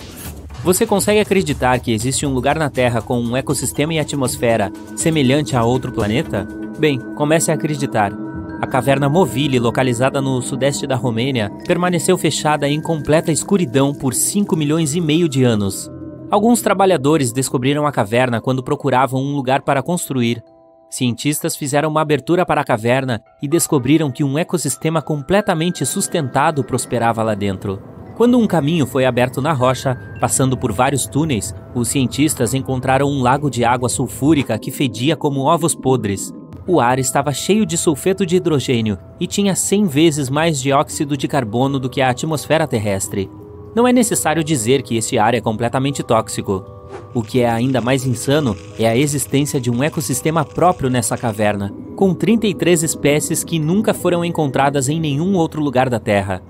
Você consegue acreditar que existe um lugar na Terra com um ecossistema e atmosfera semelhante a outro planeta? Bem, comece a acreditar. A caverna Movile, localizada no sudeste da Romênia, permaneceu fechada em completa escuridão por 5,5 milhões de anos. Alguns trabalhadores descobriram a caverna quando procuravam um lugar para construir. Cientistas fizeram uma abertura para a caverna e descobriram que um ecossistema completamente sustentado prosperava lá dentro. Quando um caminho foi aberto na rocha, passando por vários túneis, os cientistas encontraram um lago de água sulfúrica que fedia como ovos podres. O ar estava cheio de sulfeto de hidrogênio e tinha 100 vezes mais dióxido de carbono do que a atmosfera terrestre. Não é necessário dizer que este ar é completamente tóxico. O que é ainda mais insano é a existência de um ecossistema próprio nessa caverna, com 33 espécies que nunca foram encontradas em nenhum outro lugar da Terra.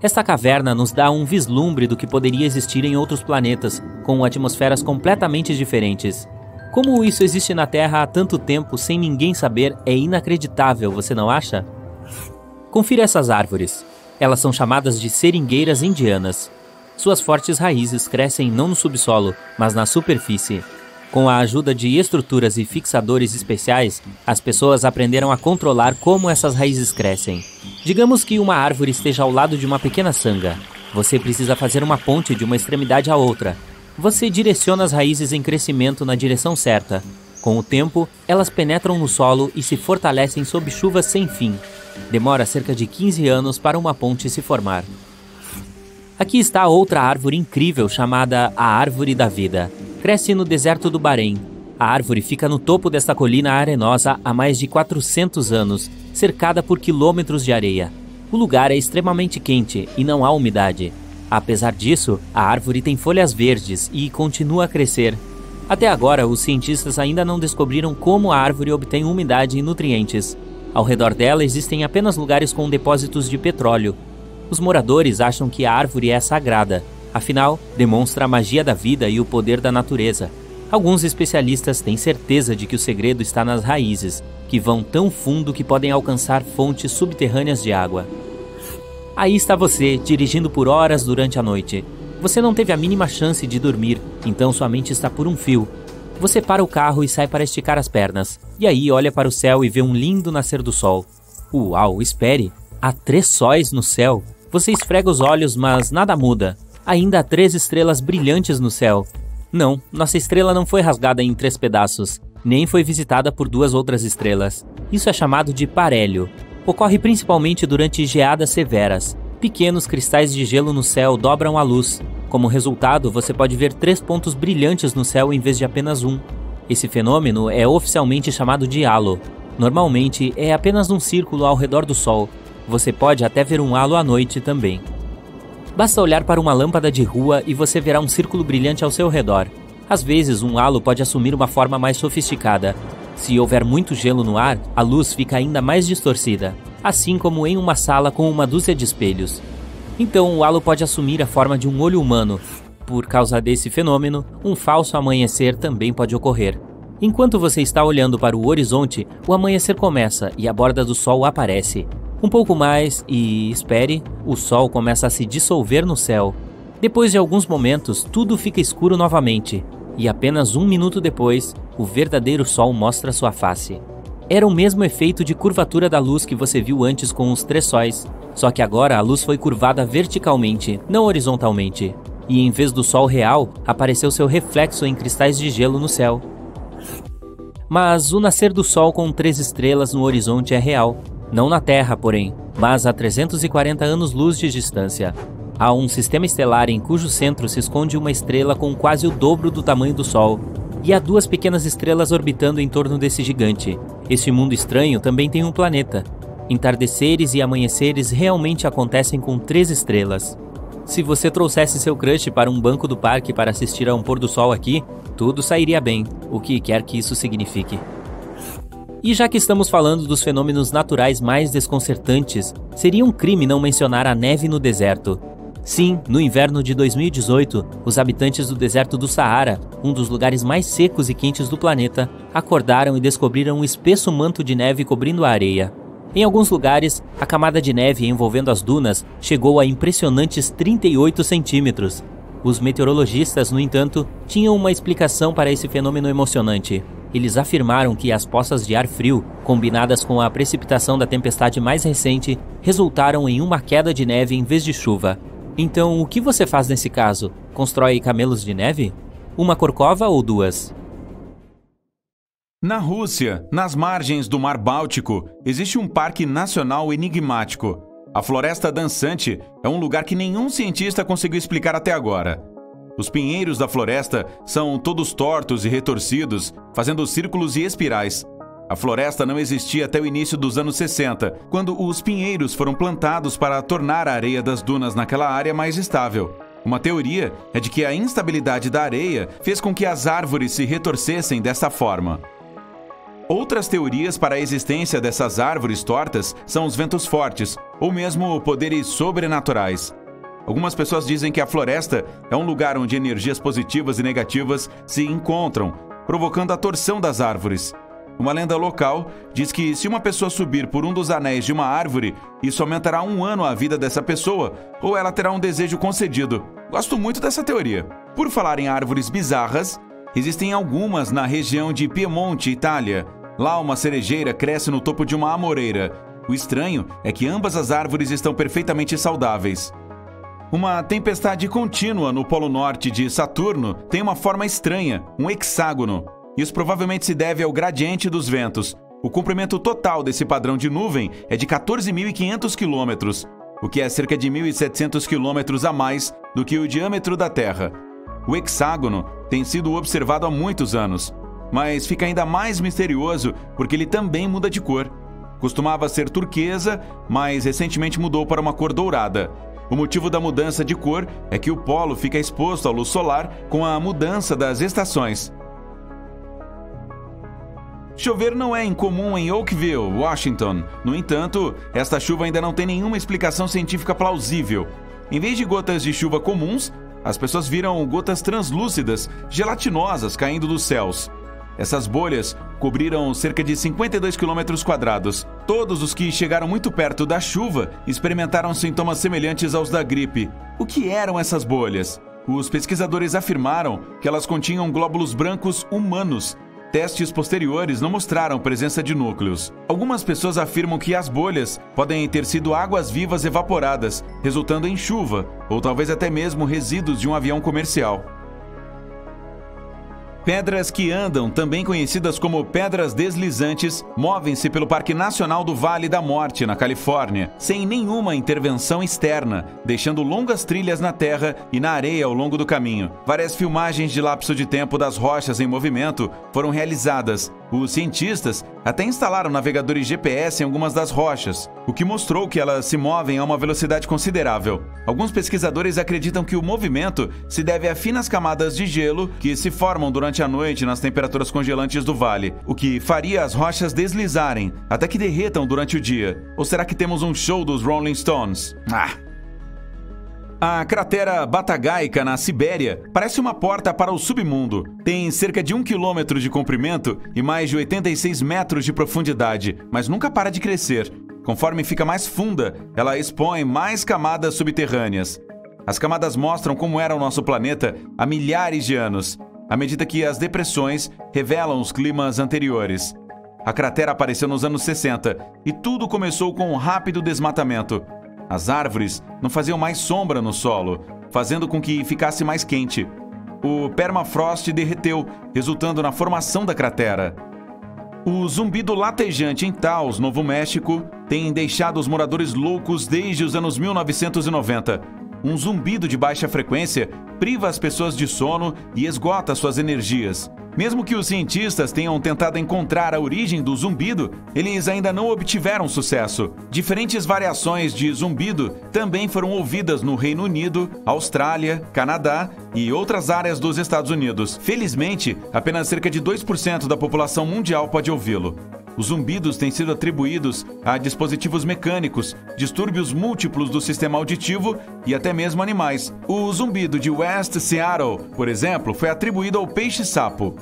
Esta caverna nos dá um vislumbre do que poderia existir em outros planetas, com atmosferas completamente diferentes. Como isso existe na Terra há tanto tempo sem ninguém saber é inacreditável, você não acha? Confira essas árvores. Elas são chamadas de seringueiras indianas. Suas fortes raízes crescem não no subsolo, mas na superfície. Com a ajuda de estruturas e fixadores especiais, as pessoas aprenderam a controlar como essas raízes crescem. Digamos que uma árvore esteja ao lado de uma pequena sanga. Você precisa fazer uma ponte de uma extremidade à outra. Você direciona as raízes em crescimento na direção certa. Com o tempo, elas penetram no solo e se fortalecem sob chuvas sem fim. Demora cerca de 15 anos para uma ponte se formar. Aqui está outra árvore incrível chamada a Árvore da Vida. Cresce no deserto do Bahrein. A árvore fica no topo desta colina arenosa há mais de 400 anos, cercada por quilômetros de areia. O lugar é extremamente quente e não há umidade. Apesar disso, a árvore tem folhas verdes e continua a crescer. Até agora, os cientistas ainda não descobriram como a árvore obtém umidade e nutrientes. Ao redor dela existem apenas lugares com depósitos de petróleo. Os moradores acham que a árvore é sagrada, afinal, demonstra a magia da vida e o poder da natureza. Alguns especialistas têm certeza de que o segredo está nas raízes, que vão tão fundo que podem alcançar fontes subterrâneas de água. Aí está você, dirigindo por horas durante a noite. Você não teve a mínima chance de dormir, então sua mente está por um fio. Você para o carro e sai para esticar as pernas. E aí olha para o céu e vê um lindo nascer do sol. Uau, espere! Há 3 sóis no céu. Você esfrega os olhos, mas nada muda. Ainda há 3 estrelas brilhantes no céu. Não, nossa estrela não foi rasgada em 3 pedaços, nem foi visitada por 2 outras estrelas. Isso é chamado de parélio. Ocorre principalmente durante geadas severas. Pequenos cristais de gelo no céu dobram a luz. Como resultado, você pode ver 3 pontos brilhantes no céu em vez de apenas um. Esse fenômeno é oficialmente chamado de halo. Normalmente, é apenas um círculo ao redor do Sol. Você pode até ver um halo à noite também. Basta olhar para uma lâmpada de rua e você verá um círculo brilhante ao seu redor. Às vezes, um halo pode assumir uma forma mais sofisticada. Se houver muito gelo no ar, a luz fica ainda mais distorcida, assim como em uma sala com uma dúzia de espelhos. Então, o halo pode assumir a forma de um olho humano. Por causa desse fenômeno, um falso amanhecer também pode ocorrer. Enquanto você está olhando para o horizonte, o amanhecer começa e a borda do sol aparece. Um pouco mais e, espere, o sol começa a se dissolver no céu. Depois de alguns momentos, tudo fica escuro novamente. E apenas 1 minuto depois, o verdadeiro sol mostra sua face. Era o mesmo efeito de curvatura da luz que você viu antes com os 3 sóis. Só que agora a luz foi curvada verticalmente, não horizontalmente. E em vez do sol real, apareceu seu reflexo em cristais de gelo no céu. Mas o nascer do sol com 3 estrelas no horizonte é real. Não na Terra, porém, mas a 340 anos-luz de distância. Há um sistema estelar em cujo centro se esconde uma estrela com quase o dobro do tamanho do Sol. E há 2 pequenas estrelas orbitando em torno desse gigante. Este mundo estranho também tem um planeta. Entardeceres e amanheceres realmente acontecem com 3 estrelas. Se você trouxesse seu crush para um banco do parque para assistir a um pôr do sol aqui, tudo sairia bem, o que quer que isso signifique. E já que estamos falando dos fenômenos naturais mais desconcertantes, seria um crime não mencionar a neve no deserto. Sim, no inverno de 2018, os habitantes do deserto do Saara, um dos lugares mais secos e quentes do planeta, acordaram e descobriram um espesso manto de neve cobrindo a areia. Em alguns lugares, a camada de neve envolvendo as dunas chegou a impressionantes 38 centímetros. Os meteorologistas, no entanto, tinham uma explicação para esse fenômeno emocionante. Eles afirmaram que as poças de ar frio, combinadas com a precipitação da tempestade mais recente, resultaram em uma queda de neve em vez de chuva. Então, o que você faz nesse caso? Constrói camelos de neve? Uma corcova ou 2? Na Rússia, nas margens do Mar Báltico, existe um parque nacional enigmático. A Floresta Dançante é um lugar que nenhum cientista conseguiu explicar até agora. Os pinheiros da floresta são todos tortos e retorcidos, fazendo círculos e espirais. A floresta não existia até o início dos anos 60, quando os pinheiros foram plantados para tornar a areia das dunas naquela área mais estável. Uma teoria é de que a instabilidade da areia fez com que as árvores se retorcessem dessa forma. Outras teorias para a existência dessas árvores tortas são os ventos fortes, ou mesmo poderes sobrenaturais. Algumas pessoas dizem que a floresta é um lugar onde energias positivas e negativas se encontram, provocando a torção das árvores. Uma lenda local diz que se uma pessoa subir por um dos anéis de uma árvore, isso aumentará 1 ano a vida dessa pessoa, ou ela terá um desejo concedido. Gosto muito dessa teoria. Por falar em árvores bizarras, existem algumas na região de Piemonte, Itália. Lá uma cerejeira cresce no topo de uma amoreira. O estranho é que ambas as árvores estão perfeitamente saudáveis. Uma tempestade contínua no Polo Norte de Saturno tem uma forma estranha, um hexágono. Isso provavelmente se deve ao gradiente dos ventos. O comprimento total desse padrão de nuvem é de 14.500 quilômetros, o que é cerca de 1.700 quilômetros a mais do que o diâmetro da Terra. O hexágono tem sido observado há muitos anos, mas fica ainda mais misterioso porque ele também muda de cor. Costumava ser turquesa, mas recentemente mudou para uma cor dourada. O motivo da mudança de cor é que o polo fica exposto à luz solar com a mudança das estações. Chover não é incomum em Oakville, Washington. No entanto, esta chuva ainda não tem nenhuma explicação científica plausível. Em vez de gotas de chuva comuns, as pessoas viram gotas translúcidas, gelatinosas caindo dos céus. Essas bolhas cobriram cerca de 52 km². Todos os que chegaram muito perto da chuva experimentaram sintomas semelhantes aos da gripe. O que eram essas bolhas? Os pesquisadores afirmaram que elas continham glóbulos brancos humanos. Testes posteriores não mostraram presença de núcleos. Algumas pessoas afirmam que as bolhas podem ter sido águas vivas evaporadas, resultando em chuva, ou talvez até mesmo resíduos de um avião comercial. Pedras que andam, também conhecidas como pedras deslizantes, movem-se pelo Parque Nacional do Vale da Morte, na Califórnia, sem nenhuma intervenção externa, deixando longas trilhas na terra e na areia ao longo do caminho. Várias filmagens de lapso de tempo das rochas em movimento foram realizadas. Os cientistas até instalaram navegadores GPS em algumas das rochas, o que mostrou que elas se movem a uma velocidade considerável. Alguns pesquisadores acreditam que o movimento se deve a finas camadas de gelo que se formam durante a noite nas temperaturas congelantes do vale, o que faria as rochas deslizarem até que derretam durante o dia. Ou será que temos um show dos Rolling Stones? A cratera Batagaica, na Sibéria, parece uma porta para o submundo. Tem cerca de 1 quilômetro de comprimento e mais de 86 metros de profundidade, mas nunca para de crescer. Conforme fica mais funda, ela expõe mais camadas subterrâneas. As camadas mostram como era o nosso planeta há milhares de anos, à medida que as depressões revelam os climas anteriores. A cratera apareceu nos anos 60 e tudo começou com um rápido desmatamento. As árvores não faziam mais sombra no solo, fazendo com que ficasse mais quente. O permafrost derreteu, resultando na formação da cratera. O zumbido latejante em Taos, Novo México, tem deixado os moradores loucos desde os anos 1990. Um zumbido de baixa frequência priva as pessoas de sono e esgota suas energias. Mesmo que os cientistas tenham tentado encontrar a origem do zumbido, eles ainda não obtiveram sucesso. Diferentes variações de zumbido também foram ouvidas no Reino Unido, Austrália, Canadá e outras áreas dos Estados Unidos. Felizmente, apenas cerca de 2% da população mundial pode ouvi-lo. Os zumbidos têm sido atribuídos a dispositivos mecânicos, distúrbios múltiplos do sistema auditivo e até mesmo animais. O zumbido de West Seattle, por exemplo, foi atribuído ao peixe-sapo.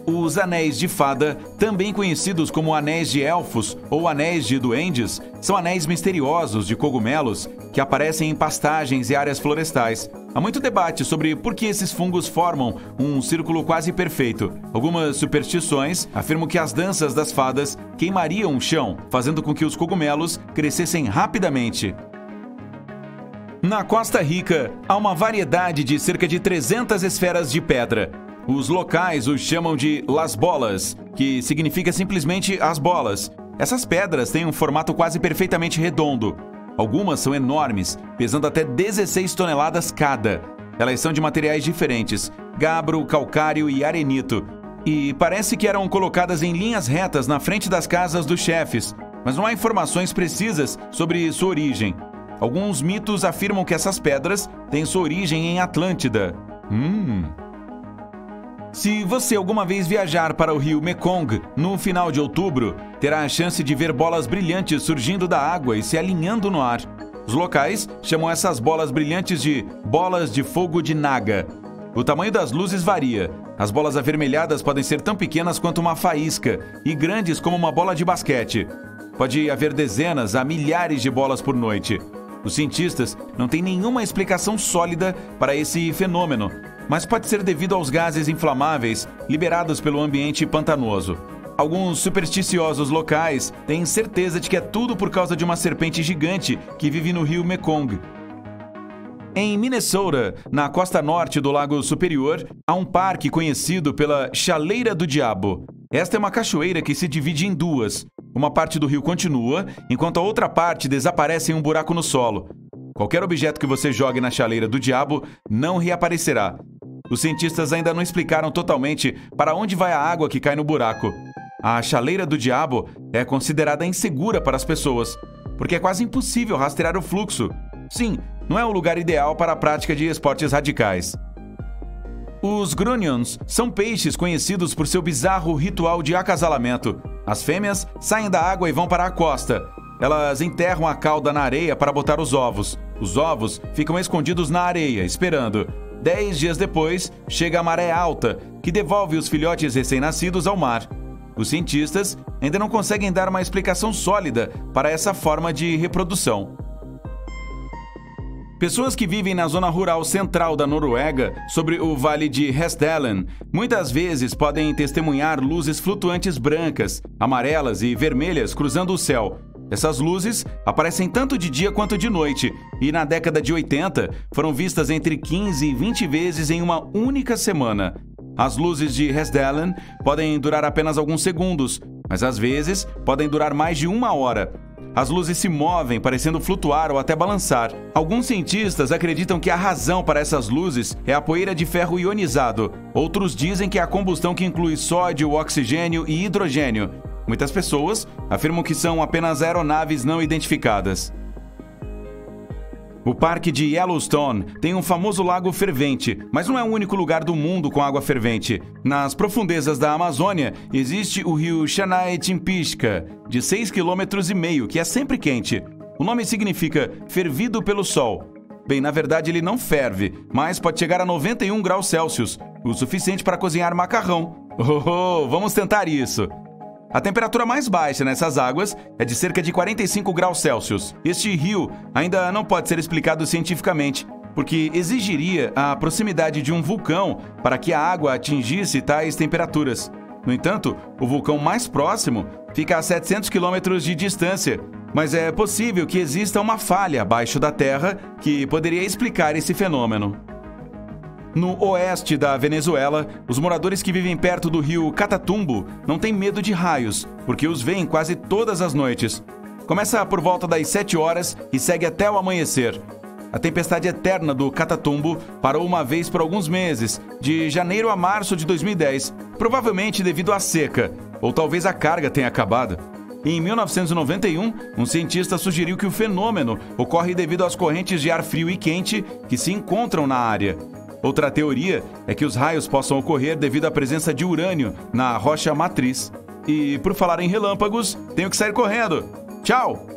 Os anéis de fada, também conhecidos como anéis de elfos ou anéis de duendes, são anéis misteriosos de cogumelos que aparecem em pastagens e áreas florestais. Há muito debate sobre por que esses fungos formam um círculo quase perfeito. Algumas superstições afirmam que as danças das fadas queimariam o chão, fazendo com que os cogumelos crescessem rapidamente. Na Costa Rica, há uma variedade de cerca de 300 esferas de pedra. Os locais os chamam de Las Bolas, que significa simplesmente as bolas. Essas pedras têm um formato quase perfeitamente redondo. Algumas são enormes, pesando até 16 toneladas cada. Elas são de materiais diferentes, gabro, calcário e arenito. E parece que eram colocadas em linhas retas na frente das casas dos chefes, mas não há informações precisas sobre sua origem. Alguns mitos afirmam que essas pedras têm sua origem em Atlântida. Se você alguma vez viajar para o rio Mekong no final de outubro, terá a chance de ver bolas brilhantes surgindo da água e se alinhando no ar. Os locais chamam essas bolas brilhantes de bolas de fogo de Naga. O tamanho das luzes varia. As bolas avermelhadas podem ser tão pequenas quanto uma faísca e grandes como uma bola de basquete. Pode haver dezenas a milhares de bolas por noite. Os cientistas não têm nenhuma explicação sólida para esse fenômeno, mas pode ser devido aos gases inflamáveis liberados pelo ambiente pantanoso. Alguns supersticiosos locais têm certeza de que é tudo por causa de uma serpente gigante que vive no rio Mekong. Em Minnesota, na costa norte do Lago Superior, há um parque conhecido pela Chaleira do Diabo. Esta é uma cachoeira que se divide em duas. Uma parte do rio continua, enquanto a outra parte desaparece em um buraco no solo. Qualquer objeto que você jogue na Chaleira do Diabo não reaparecerá. Os cientistas ainda não explicaram totalmente para onde vai a água que cai no buraco. A Chaleira do Diabo é considerada insegura para as pessoas, porque é quase impossível rastrear o fluxo. Sim, não é o lugar ideal para a prática de esportes radicais. Os grunions são peixes conhecidos por seu bizarro ritual de acasalamento. As fêmeas saem da água e vão para a costa. Elas enterram a cauda na areia para botar os ovos. Os ovos ficam escondidos na areia, esperando. 10 dias depois, chega a maré alta, que devolve os filhotes recém-nascidos ao mar. Os cientistas ainda não conseguem dar uma explicação sólida para essa forma de reprodução. Pessoas que vivem na zona rural central da Noruega, sobre o vale de Hestdalen, muitas vezes podem testemunhar luzes flutuantes brancas, amarelas e vermelhas cruzando o céu. Essas luzes aparecem tanto de dia quanto de noite, e na década de 80 foram vistas entre 15 e 20 vezes em uma única semana. As luzes de Hestdalen podem durar apenas alguns segundos, mas às vezes podem durar mais de uma hora. As luzes se movem, parecendo flutuar ou até balançar. Alguns cientistas acreditam que a razão para essas luzes é a poeira de ferro ionizado. Outros dizem que é a combustão que inclui sódio, oxigênio e hidrogênio. Muitas pessoas afirmam que são apenas aeronaves não identificadas. O Parque de Yellowstone tem um famoso lago fervente, mas não é o único lugar do mundo com água fervente. Nas profundezas da Amazônia, existe o rio Xanay-Timpixca, de 6,5 km, que é sempre quente. O nome significa fervido pelo sol. Bem, na verdade ele não ferve, mas pode chegar a 91 graus Celsius, o suficiente para cozinhar macarrão. Vamos tentar isso! A temperatura mais baixa nessas águas é de cerca de 45 graus Celsius. Este rio ainda não pode ser explicado cientificamente, porque exigiria a proximidade de um vulcão para que a água atingisse tais temperaturas. No entanto, o vulcão mais próximo fica a 700 quilômetros de distância, mas é possível que exista uma falha abaixo da terra que poderia explicar esse fenômeno. No oeste da Venezuela, os moradores que vivem perto do rio Catatumbo não têm medo de raios, porque os veem quase todas as noites. Começa por volta das 7 horas e segue até o amanhecer. A tempestade eterna do Catatumbo parou uma vez por alguns meses, de janeiro a março de 2010, provavelmente devido à seca, ou talvez a carga tenha acabado. Em 1991, um cientista sugeriu que o fenômeno ocorre devido às correntes de ar frio e quente que se encontram na área. Outra teoria é que os raios possam ocorrer devido à presença de urânio na rocha matriz. E por falar em relâmpagos, tenho que sair correndo. Tchau!